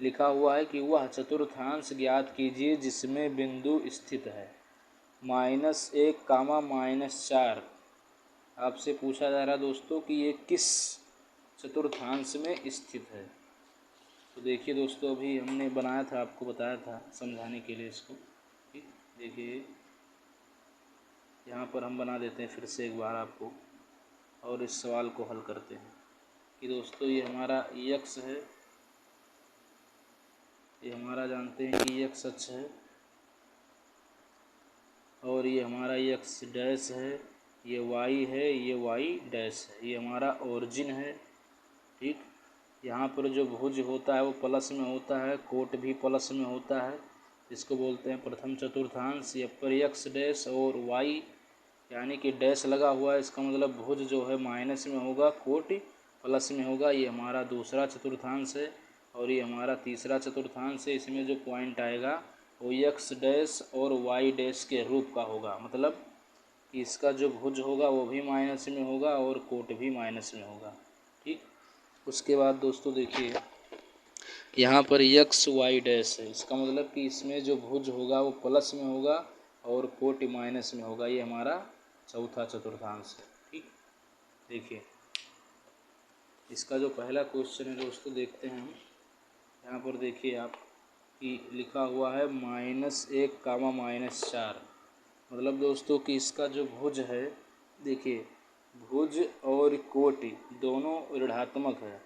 लिखा हुआ है कि वह चतुर्थांश ज्ञात कीजिए जिसमें बिंदु स्थित है -1, -4। आपसे पूछा जा रहा है दोस्तों कि ये किस चतुर्थांश में स्थित है। तो देखिए दोस्तों अभी हमने बनाया था, आपको बताया था समझाने के लिए इसको। ठीक, देखिए यहाँ पर हम बना देते हैं फिर से एक बार आपको, और इस सवाल को हल करते हैं कि दोस्तों ये हमारा x है, ये हमारा जानते हैं कि x अक्ष है, और ये हमारा x डैश है, ये y है, ये y डैश है, ये हमारा ओरिजिन है। ठीक, यहाँ पर जो भुज होता है वो प्लस में होता है, कोट भी प्लस में होता है, इसको बोलते हैं प्रथम चतुर्थांश। ये पर x डैश और y यानी कि डैश लगा हुआ है, इसका मतलब भुज जो है माइनस में होगा, कोट प्लस में होगा, ये हमारा दूसरा चतुर्थांश है। और ये हमारा तीसरा चतुर्थांश है, इसमें जो पॉइंट आएगा वो x डैश और y डैश के रूप का होगा, मतलब कि इसका जो भुज होगा वो भी माइनस में होगा और कोट भी माइनस में होगा। ठीक, उसके बाद दोस्तों देखिए यहाँ पर x y डैश है, इसका मतलब कि इसमें जो भुज होगा वो प्लस में होगा और कोट माइनस में होगा, ये हमारा चौथा चतुर्थांश है। ठीक, देखिए इसका जो पहला क्वेश्चन है दोस्तों देखते हैं हम। यहाँ पर देखिए आप कि लिखा हुआ है -1, -4, मतलब दोस्तों कि इसका जो भुज है, देखिए भुज और कोटि दोनों ऋणात्मक है,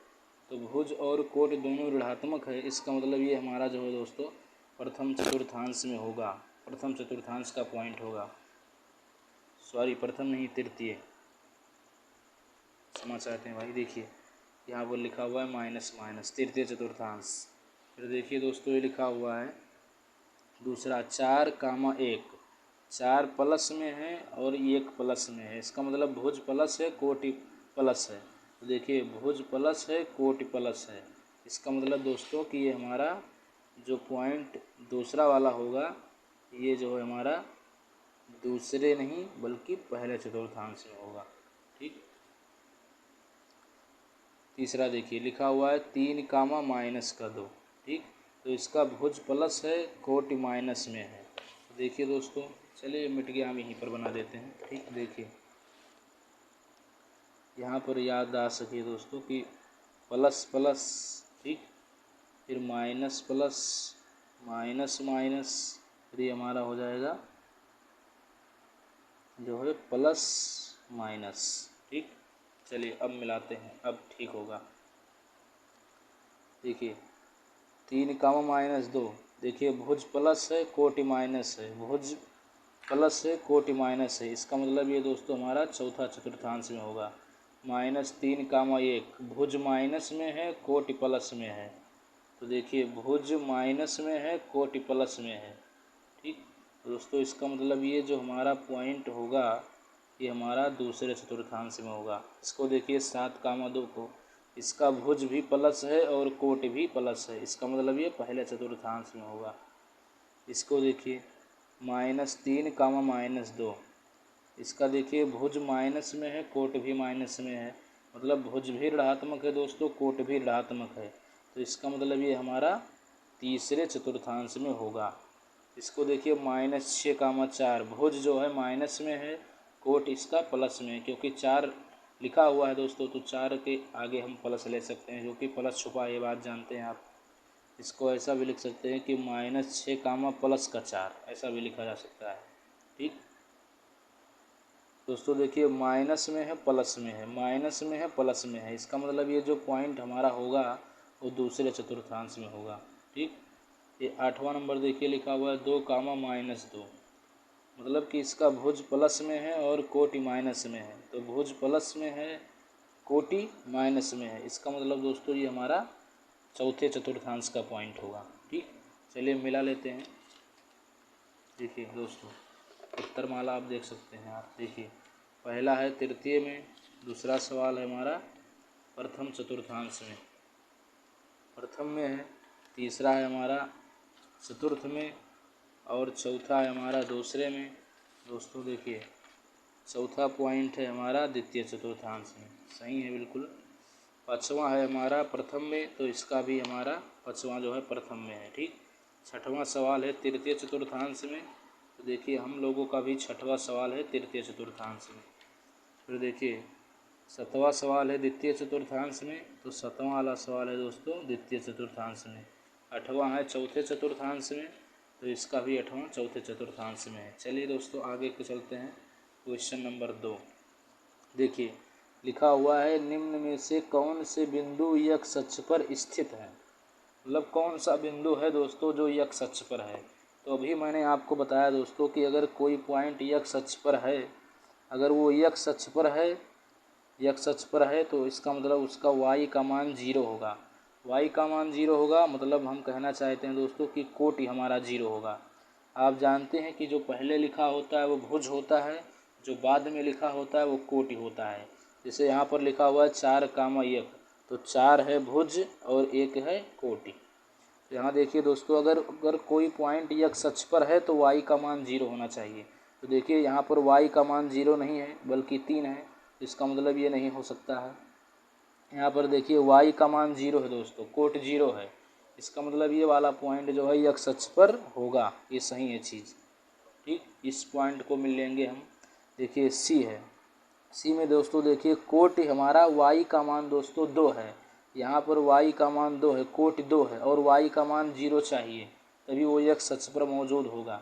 तो भुज और कोटि दोनों ऋणात्मक है, इसका मतलब ये हमारा जो है दोस्तों प्रथम चतुर्थांश में होगा, प्रथम चतुर्थांश का पॉइंट होगा। सॉरी प्रथम नहीं, तृतीय, क्षमा चाहते हैं भाई। देखिए यहाँ पर लिखा हुआ है माइनस तृतीय चतुर्थांश। फिर देखिए दोस्तों ये लिखा हुआ है दूसरा 4, 1, 4 प्लस में है और 1 प्लस में है, इसका मतलब भुज प्लस है, कोटि प्लस है। तो देखिए भुज प्लस है, कोटि प्लस है, इसका मतलब दोस्तों कि ये हमारा जो पॉइंट दूसरा वाला होगा ये जो है हमारा दूसरे नहीं बल्कि पहले चतुर्थांश में होगा। ठीक, तीसरा देखिए लिखा हुआ है 3, -2। ठीक, तो इसका भुज प्लस है, कोटि माइनस में है। तो देखिए दोस्तों चलिए मिट गया, हम यहीं पर बना देते हैं। ठीक, देखिए यहाँ पर याद आ सके दोस्तों कि प्लस प्लस, ठीक, फिर माइनस प्लस, माइनस माइनस, फिर ये हमारा हो जाएगा जो है प्लस माइनस। ठीक, चलिए अब मिलाते हैं, अब ठीक होगा। देखिए 3, -2, देखिए भुज प्लस है, कोटि माइनस है, भुज प्लस है, कोटि माइनस है, इसका मतलब ये दोस्तों हमारा चौथा चतुर्थांश में होगा। -3, 1, भुज माइनस में है, कोटि प्लस में है, तो देखिए भुज माइनस में है, कोटि प्लस में है। ठीक, दोस्तों इसका मतलब ये जो हमारा पॉइंट होगा ये हमारा दूसरे चतुर्थांश में होगा। इसको देखिए 7, 2 को, इसका भुज भी प्लस है और कोट भी प्लस है, इसका मतलब ये पहले चतुर्थांश में होगा। इसको देखिए -3, -2, इसका देखिए भुज माइनस में है, कोट भी माइनस में है, मतलब भुज भी ऋणात्मक है दोस्तों, कोट भी ऋणात्मक है, तो इसका मतलब ये हमारा तीसरे चतुर्थांश में होगा। इसको देखिए -6, 4, भुज जो है माइनस में है, कोट इसका प्लस में है, क्योंकि 4 लिखा हुआ है दोस्तों, तो 4 के आगे हम प्लस ले सकते हैं, जो कि प्लस छुपा है, ये बात जानते हैं आप। इसको ऐसा भी लिख सकते हैं कि -6, +4, ऐसा भी लिखा जा सकता है। ठीक दोस्तों, देखिए माइनस में है, प्लस में है, माइनस में है, प्लस में है, इसका मतलब ये जो पॉइंट हमारा होगा वो दूसरे चतुर्थांश में होगा। ठीक, ये 8वां नंबर देखिए लिखा हुआ है 2, -2, मतलब कि इसका भुज प्लस में है और कोटि माइनस में है, तो भुज प्लस में है, कोटि माइनस में है, इसका मतलब दोस्तों ये हमारा चौथे चतुर्थांश का पॉइंट होगा। ठीक, चलिए मिला लेते हैं। देखिए दोस्तों, उत्तरमाला आप देख सकते हैं, आप देखिए पहला है तृतीय में, दूसरा सवाल है हमारा प्रथम चतुर्थांश में, प्रथम में है, तीसरा है हमारा चतुर्थ में, और चौथा है हमारा दूसरे में। दोस्तों देखिए चौथा पॉइंट है हमारा द्वितीय चतुर्थांश में, सही है बिल्कुल। पाँचवा है हमारा प्रथम में, तो इसका भी हमारा पाँचवा जो है प्रथम में है। ठीक, छठवां सवाल है तृतीय चतुर्थांश में, तो देखिए हम लोगों का भी छठवां सवाल है तृतीय चतुर्थांश में। फिर देखिए 7वां सवाल है द्वितीय चतुर्थांश में, तो 7वां वाला सवाल है दोस्तों द्वितीय चतुर्थांश में। 8वां है चौथे चतुर्थांश में, तो इसका भी 8वां चौथे चतुर्थांश में है। चलिए दोस्तों आगे के चलते हैं। क्वेश्चन नंबर 2 देखिए लिखा हुआ है, निम्न में से कौन से बिंदु यक्ष अक्ष पर स्थित है, मतलब कौन सा बिंदु है दोस्तों जो यक्ष अक्ष पर है। तो अभी मैंने आपको बताया दोस्तों कि अगर कोई पॉइंट यक्ष अक्ष पर है, अगर वो यक्ष अक्ष पर है, यक्ष अक्ष पर है, तो इसका मतलब उसका y का मान 0 होगा। y का मान 0 होगा, मतलब हम कहना चाहते हैं दोस्तों कि कोटि हमारा 0 होगा। आप जानते हैं कि जो पहले लिखा होता है वो भुज होता है, जो बाद में लिखा होता है वो कोटि होता है। जैसे यहाँ पर लिखा हुआ है 4, 1, तो 4 है भुज और 1 है कोटि। तो यहाँ देखिए दोस्तों, अगर कोई पॉइंट यक्ष अक्ष पर है तो y का मान 0 होना चाहिए। तो देखिए यहाँ पर y का मान 0 नहीं है बल्कि 3 है, इसका मतलब ये नहीं हो सकता है। यहाँ पर देखिए y का मान 0 है दोस्तों, कोट 0 है, इसका मतलब ये वाला पॉइंट जो है यक्ष अक्ष पर होगा, ये सही है चीज़। ठीक, इस पॉइंट को मिल लेंगे हम। देखिए सी है, सी में दोस्तों देखिए कोट हमारा y का मान दोस्तों 2 है, यहाँ पर y का मान 2 है, कोट 2 है और y का मान 0 चाहिए, तभी वो यक्ष अक्ष पर मौजूद होगा।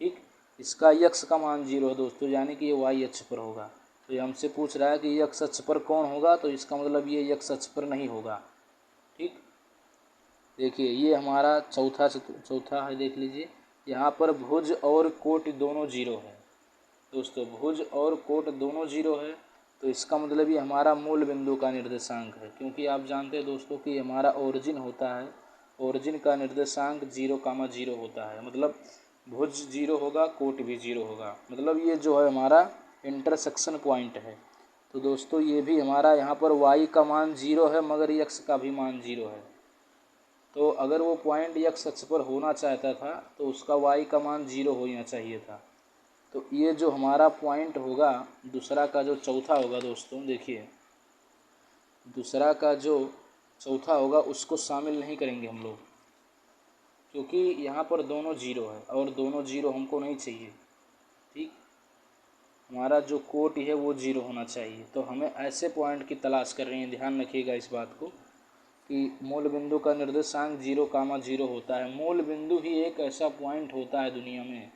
ठीक, इसका यक्ष का मान 0 है दोस्तों, यानी कि ये y अक्ष पर होगा। तो ये हमसे पूछ रहा है कि यक्ष अक्ष पर कौन होगा, तो इसका मतलब ये यक्ष अक्ष पर नहीं होगा। ठीक, देखिए ये हमारा चौथा है, देख लीजिए यहाँ पर भुज और कोट दोनों 0 है दोस्तों, भुज और कोट दोनों 0 है, तो इसका मतलब ये हमारा मूल बिंदु का निर्देशांक है, क्योंकि आप जानते हैं दोस्तों कि हमारा ओरिजिन होता है, ओरिजिन का निर्देशांक 0, 0 होता है, मतलब भुज 0 होगा, कोट भी 0 होगा, मतलब ये जो है हमारा इंटरसेक्शन पॉइंट है। तो दोस्तों ये भी हमारा यहाँ पर y का मान 0 है मगर x का भी मान 0 है, तो अगर वो पॉइंट x अक्ष पर होना चाहता था तो उसका y का मान 0 होना चाहिए था। तो ये जो हमारा पॉइंट होगा दूसरा का जो चौथा होगा दोस्तों, देखिए दूसरा का जो चौथा होगा उसको शामिल नहीं करेंगे हम लोग, क्योंकि यहाँ पर दोनों 0 है और दोनों 0 हमको नहीं चाहिए। ठीक, हमारा जो कोट है वो 0 होना चाहिए, तो हमें ऐसे पॉइंट की तलाश कर रही है। ध्यान रखिएगा इस बात को कि मूल बिंदु का निर्देशांक 0, 0 होता है। मूल बिंदु ही एक ऐसा पॉइंट होता है दुनिया में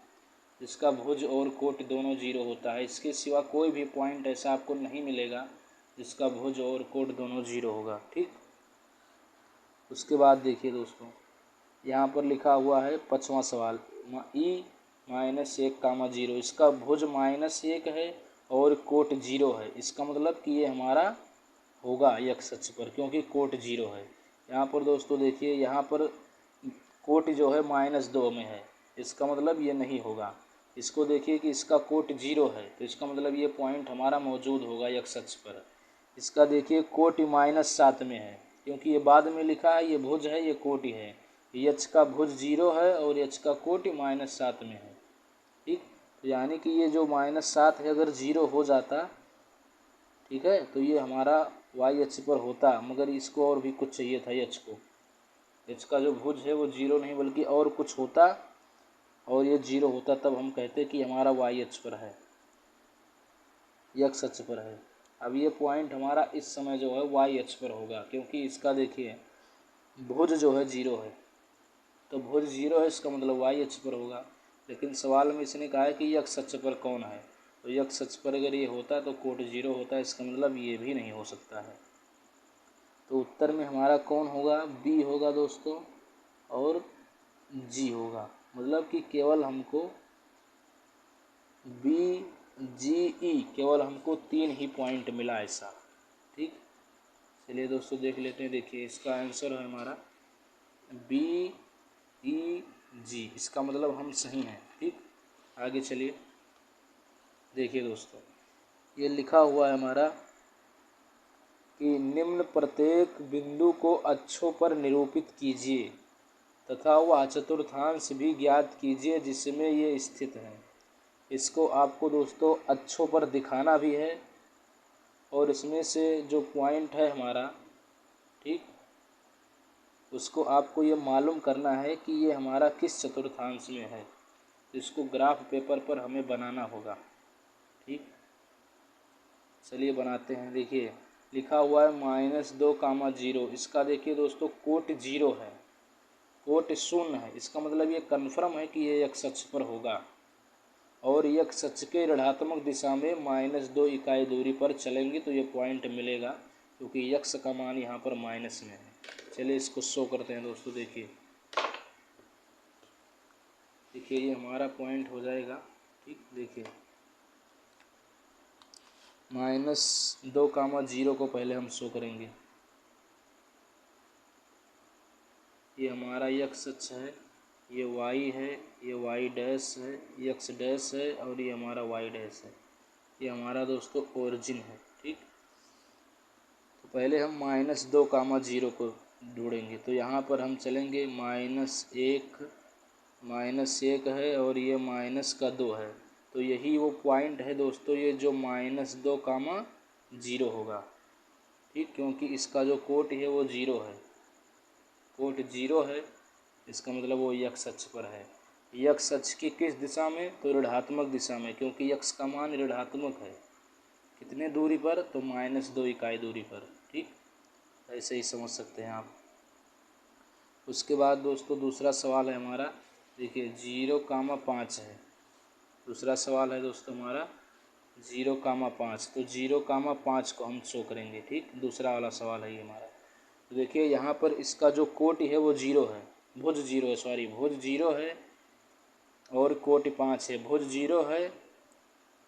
जिसका भुज और कोट दोनों 0 होता है, इसके सिवा कोई भी पॉइंट ऐसा आपको नहीं मिलेगा जिसका भुज और कोट दोनों 0 होगा। ठीक, उसके बाद देखिए दोस्तों यहाँ पर लिखा हुआ है 5वां सवाल, E-1, इसका भुज -1 है और कोट 0 है, इसका मतलब कि ये हमारा होगा यक्ष अक्ष पर, क्योंकि कोट 0 है। यहाँ पर दोस्तों देखिए यहाँ पर कोट जो है -2 में है, इसका मतलब ये नहीं होगा। इसको देखिए कि इसका कोट 0 है, तो इसका मतलब ये पॉइंट हमारा मौजूद होगा x अक्ष पर। इसका देखिए कोट -7 में है, क्योंकि ये बाद में लिखा है, ये भुज है, ये कोटि है। h का भुज 0 है और h का कोटि -7 में है। ठीक, तो यानी कि ये जो -7 है अगर 0 हो जाता, ठीक है, तो ये हमारा y अक्ष पर होता, मगर इसको और भी कुछ चाहिए था h को। h का जो भुज है वो 0 नहीं बल्कि और कुछ होता, और ये 0 होता, तब हम कहते कि हमारा y अक्ष पर है, x अक्ष पर है। अब ये पॉइंट हमारा इस समय जो है y अक्ष पर होगा, क्योंकि इसका देखिए भुज जो है 0 है, तो भुज 0 है, इसका मतलब y अक्ष पर होगा। लेकिन सवाल में इसने कहा है कि x अक्ष पर कौन है, तो x अक्ष पर अगर ये होता तो कोट 0 होता, इसका मतलब ये भी नहीं हो सकता है। तो उत्तर में हमारा कौन होगा, B होगा दोस्तों, और G होगा। मतलब कि केवल हमको BGE केवल हमको 3 ही पॉइंट मिला ऐसा। ठीक, चलिए दोस्तों देख लेते हैं। देखिए इसका आंसर है हमारा BEG, इसका मतलब हम सही हैं। ठीक, आगे चलिए। देखिए दोस्तों ये लिखा हुआ है हमारा कि निम्न प्रत्येक बिंदु को अक्षों पर निरूपित कीजिए तथा वह चतुर्थांश भी ज्ञात कीजिए जिसमें ये स्थित हैं। इसको आपको दोस्तों अक्षों पर दिखाना भी है, और इसमें से जो पॉइंट है हमारा, ठीक, उसको आपको ये मालूम करना है कि ये हमारा किस चतुर्थांश में है। इसको ग्राफ पेपर पर हमें बनाना होगा। ठीक, चलिए बनाते हैं। देखिए लिखा हुआ है -2, 0। इसका देखिए दोस्तों कोट 0 है, कोट 0 है, इसका मतलब ये कन्फर्म है कि ये x अक्ष पर होगा, और x अक्ष के ऋणात्मक दिशा में -2 इकाई दूरी पर चलेंगे तो ये पॉइंट मिलेगा, क्योंकि x का मान यहाँ पर माइनस में है। चलिए इसको शो करते हैं दोस्तों। देखिए देखिए ये हमारा पॉइंट हो जाएगा। ठीक, देखिए -2, 0 को पहले हम शो करेंगे। ये हमारा x अक्ष है, ये y है, ये y डैश है, ये x डैश है, और ये हमारा y डैश है। ये हमारा दोस्तों ओरिजिन है। ठीक, तो पहले हम -2, 0 को ढूंढेंगे। तो यहाँ पर हम चलेंगे -1 है, और ये -2 है, तो यही वो पॉइंट है दोस्तों, ये जो -2, 0 होगा। ठीक, क्योंकि इसका जो कोट है वो 0 है, कोट 0 है, इसका मतलब वो x अक्ष पर है। x अक्ष की किस दिशा में, तो ऋणात्मक दिशा में, क्योंकि x का मान ऋणात्मक है। कितने दूरी पर, तो -2 इकाई दूरी पर। ठीक, ऐसे ही समझ सकते हैं आप। उसके बाद दोस्तों दूसरा सवाल है हमारा, देखिए 0, 5 है। दूसरा सवाल है दोस्तों हमारा 0, 5, तो 0, 5 को हम शो करेंगे। ठीक, दूसरा वाला सवाल है ये हमारा। तो देखिए यहाँ पर इसका जो कोटि है वो 0 है, भुज 0 है, सॉरी भुज 0 है, और कोटि 5 है, भुज 0 है।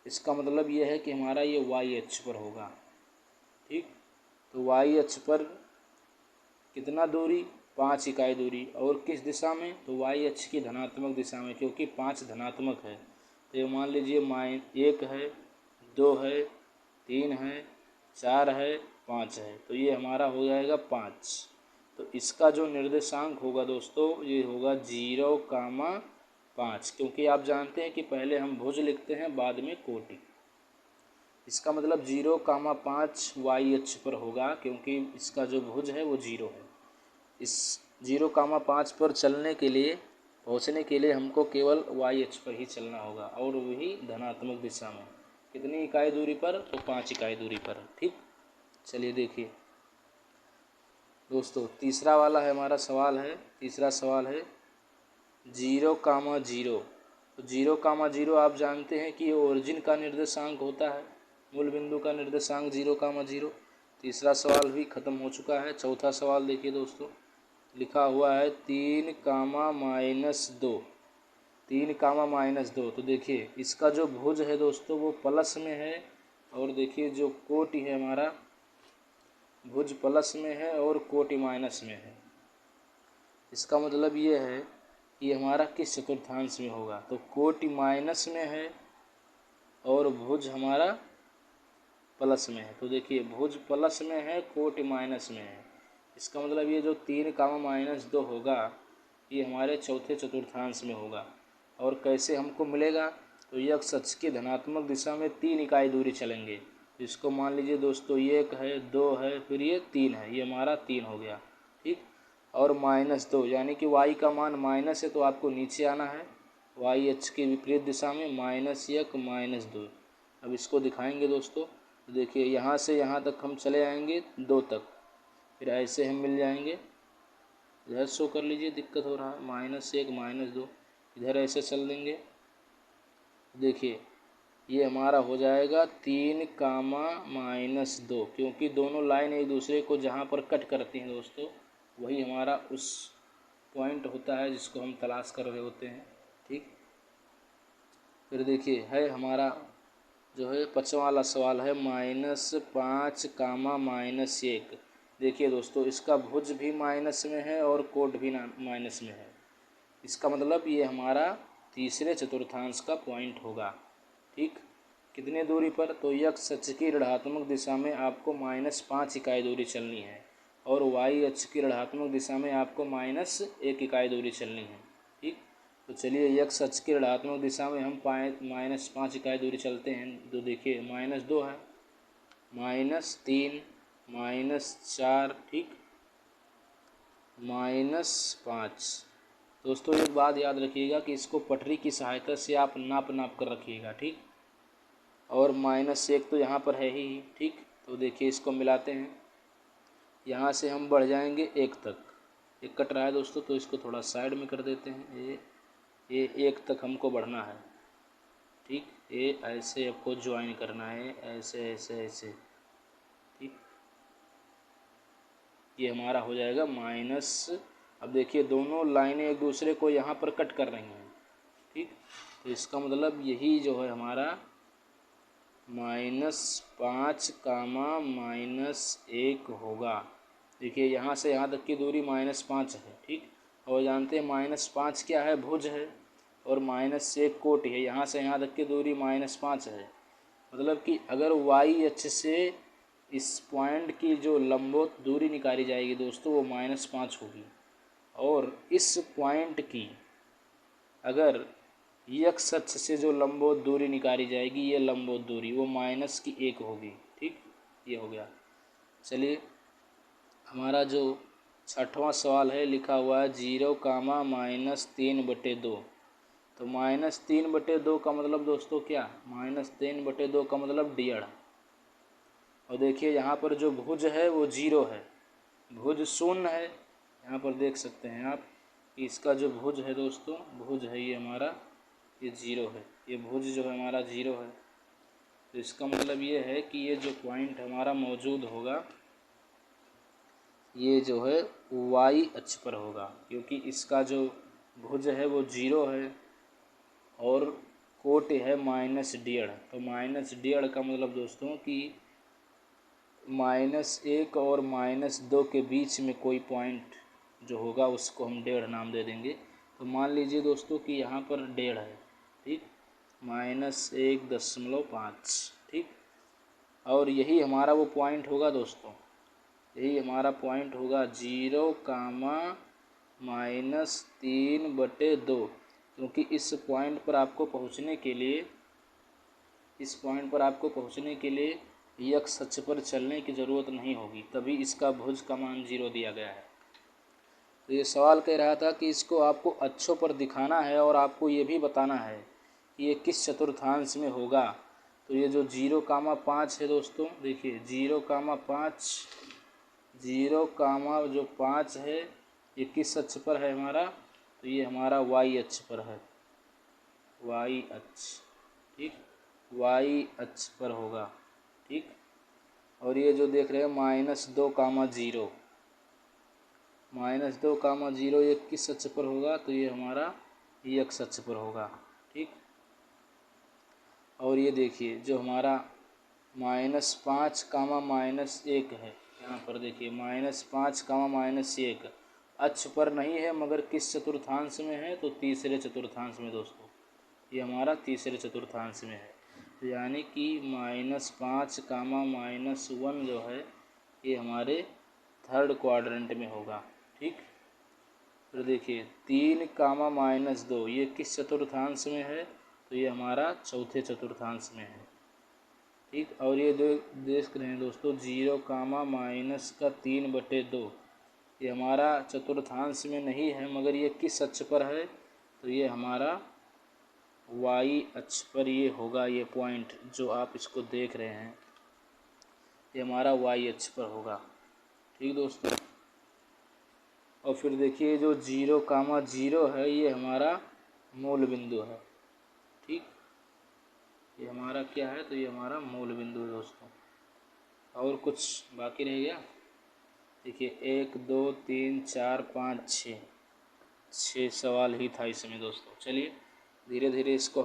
इसका मतलब ये है कि हमारा ये y अक्ष पर होगा। ठीक, तो y अक्ष पर कितना दूरी, 5 इकाई दूरी, और किस दिशा में, तो y अक्ष की धनात्मक दिशा में, क्योंकि 5 धनात्मक है। तो ये मान लीजिए 1 है, 2 है, 3 है, 4 है, 5 है, तो ये हमारा हो जाएगा 5। तो इसका जो निर्देशांक होगा दोस्तों ये होगा 0, 5, क्योंकि आप जानते हैं कि पहले हम भुज लिखते हैं बाद में कोटि। इसका मतलब 0, 5 y अक्ष पर होगा, क्योंकि इसका जो भुज है वो 0 है। इस 0, 5 पर चलने के लिए, पहुँचने के लिए हमको केवल y अक्ष पर ही चलना होगा, और वही धनात्मक दिशा में। कितनी इकाई दूरी पर, तो 5 इकाई दूरी पर। ठीक, चलिए देखिए दोस्तों तीसरा वाला है हमारा सवाल है, तीसरा सवाल है 0, 0। तो 0, 0 आप जानते हैं कि ये ओरिजिन का निर्देशांक होता है, मूल बिंदु का निर्देशांक 0, 0। तीसरा सवाल भी ख़त्म हो चुका है। चौथा सवाल देखिए दोस्तों, लिखा हुआ है 3, -2, 3, -2। तो देखिए इसका जो भुज है दोस्तों वो प्लस में है, और देखिए जो कोटि है हमारा, भुज प्लस में है और कोटि माइनस में है। इसका मतलब ये है ये हमारा किस चतुर्थांश में होगा, तो कोटि माइनस में है और भुज हमारा प्लस में है। तो देखिए भुज प्लस में है, कोटि माइनस में है। इसका मतलब ये जो 3, -2 होगा ये हमारे चौथे चतुर्थांश में होगा। और कैसे हमको मिलेगा, तो x अक्ष की धनात्मक दिशा में 3 इकाई दूरी चलेंगे। इसको मान लीजिए दोस्तों 1 है, 2 है, फिर ये 3 है, ये हमारा 3 हो गया, ठीक। और -2 यानी कि y का मान माइनस है तो आपको नीचे आना है, y अक्ष के विपरीत दिशा में -1 -2। अब इसको दिखाएंगे दोस्तों, तो देखिए यहाँ से यहाँ तक हम चले आएंगे 2 तक, फिर ऐसे हम मिल जाएंगे। इधर शो कर लीजिए, दिक्कत हो रहा है, -1 -2, इधर ऐसे चल देंगे। देखिए ये हमारा हो जाएगा 3, -2, क्योंकि दोनों लाइन एक दूसरे को जहाँ पर कट करती हैं दोस्तों, वही हमारा उस पॉइंट होता है जिसको हम तलाश कर रहे होते हैं, ठीक। फिर देखिए है हमारा जो है 5वां वाला सवाल है -5, -1। देखिए दोस्तों इसका भुज भी माइनस में है और कोट भी माइनस में है। इसका मतलब ये हमारा तीसरे चतुर्थांश का पॉइंट होगा, ठीक। कितने दूरी पर, तो x अक्ष की ऋणात्मक दिशा में आपको -5 इकाई दूरी चलनी है और y अक्ष की ऋणात्मक दिशा में आपको -1 इकाई दूरी चलनी है, ठीक। तो चलिए x अक्ष की ऋणात्मक दिशा में हम -5 इकाई दूरी चलते हैं। तो देखिए -2 है, -3, -4, ठीक, -5। दोस्तों एक बात याद रखिएगा कि इसको पटरी की सहायता से आप नाप कर रखिएगा, ठीक। और -1 तो यहाँ पर है ही, ठीक। तो देखिए इसको मिलाते हैं, यहाँ से हम बढ़ जाएंगे 1 तक। एक कट रहा है दोस्तों तो इसको थोड़ा साइड में कर देते हैं। ये 1 तक हमको बढ़ना है, ठीक। ये ऐसे आपको ज्वाइन करना है, ऐसे ऐसे ऐसे, ठीक। ये हमारा हो जाएगा माइनस। अब देखिए दोनों लाइनें एक दूसरे को यहाँ पर कट कर रही हैं, ठीक। तो इसका मतलब यही जो है हमारा -5, -1 होगा। देखिए यहाँ से यहाँ तक की दूरी -5 है, ठीक। और जानते हैं -5 क्या है, भुज है, और -1 कोटि है। यहाँ से यहाँ तक की दूरी -5 है। मतलब कि अगर y अक्ष से इस पॉइंट की जो लंबवत दूरी निकाली जाएगी दोस्तों वो -5 होगी, और इस पॉइंट की अगर x अक्ष से जो लंबवत दूरी निकाली जाएगी, ये लंबवत दूरी वो -1 होगी, ठीक। ये हो गया। चलिए हमारा जो 6वां सवाल है लिखा हुआ है 0, -3/2। तो -3/2 का मतलब दोस्तों क्या, -3/2 का मतलब 1.5। और देखिए यहाँ पर जो भुज है वो 0 है, भुज 0 है। यहाँ पर देख सकते हैं आप कि इसका जो भुज है दोस्तों, भुज है ये हमारा, ये 0 है, ये भुज जो है हमारा 0 है। तो इसका मतलब ये है कि ये जो पॉइंट हमारा मौजूद होगा ये जो है y अक्ष पर होगा, क्योंकि इसका जो भुज है वो 0 है और कोटि है -1.5। तो -1.5 का मतलब दोस्तों कि -1 और -2 के बीच में कोई पॉइंट जो होगा उसको हम 1.5 नाम दे देंगे। तो मान लीजिए दोस्तों कि यहाँ पर 1.5 है, ठीक, -1.5, ठीक। और यही हमारा वो पॉइंट होगा दोस्तों, यही हमारा पॉइंट होगा 0, -3/2। क्योंकि इस पॉइंट पर आपको पहुँचने के लिए x अक्ष पर चलने की ज़रूरत नहीं होगी, तभी इसका भुज का मान 0 दिया गया है। तो ये सवाल कह रहा था कि इसको आपको अक्षों पर दिखाना है और आपको ये भी बताना है कि ये किस चतुर्थांश में होगा। तो ये जो 0, 5 है दोस्तों, देखिए 0, 5, 0, 5 है, ये किस अक्ष पर है हमारा, तो ये हमारा y अक्ष पर है, y अक्ष, ठीक, y अक्ष पर होगा, ठीक। और ये जो देख रहे हैं -2, 0, -2, 0 ये किस अक्ष पर होगा, तो ये हमारा x अक्ष पर होगा, ठीक। और ये देखिए जो हमारा -5, -1 है, यहाँ पर देखिए -5, -1, अक्ष पर नहीं है मगर किस चतुर्थांश में है, तो तीसरे चतुर्थांश में दोस्तों, ये हमारा तीसरे चतुर्थांश में है। तो यानी कि -5 कामा -1 जो है ये हमारे थर्ड क्वाड्रेंट में होगा। ठीक, फिर देखिए 3 कामा -2 ये किस चतुर्थांश में है, तो ये हमारा चौथे चतुर्थांश में है। ठीक, और ये जो देख रहे हैं दोस्तों 0 कामा -3/2 ये हमारा चतुर्थांश में नहीं है मगर ये किस अक्ष पर है, तो ये हमारा y अक्ष पर ये होगा। ये पॉइंट जो आप इसको देख रहे हैं ये हमारा y अक्ष पर होगा। ठीक दोस्तों, और फिर देखिए जो 0 कामा 0 है ये हमारा मूल बिंदु है। ठीक, ये हमारा क्या है, तो ये हमारा मूल बिंदु है दोस्तों। और कुछ बाकी रह गया? देखिए 1 2 3 4 5 6 सवाल ही था इसमें दोस्तों। चलिए धीरे धीरे इसको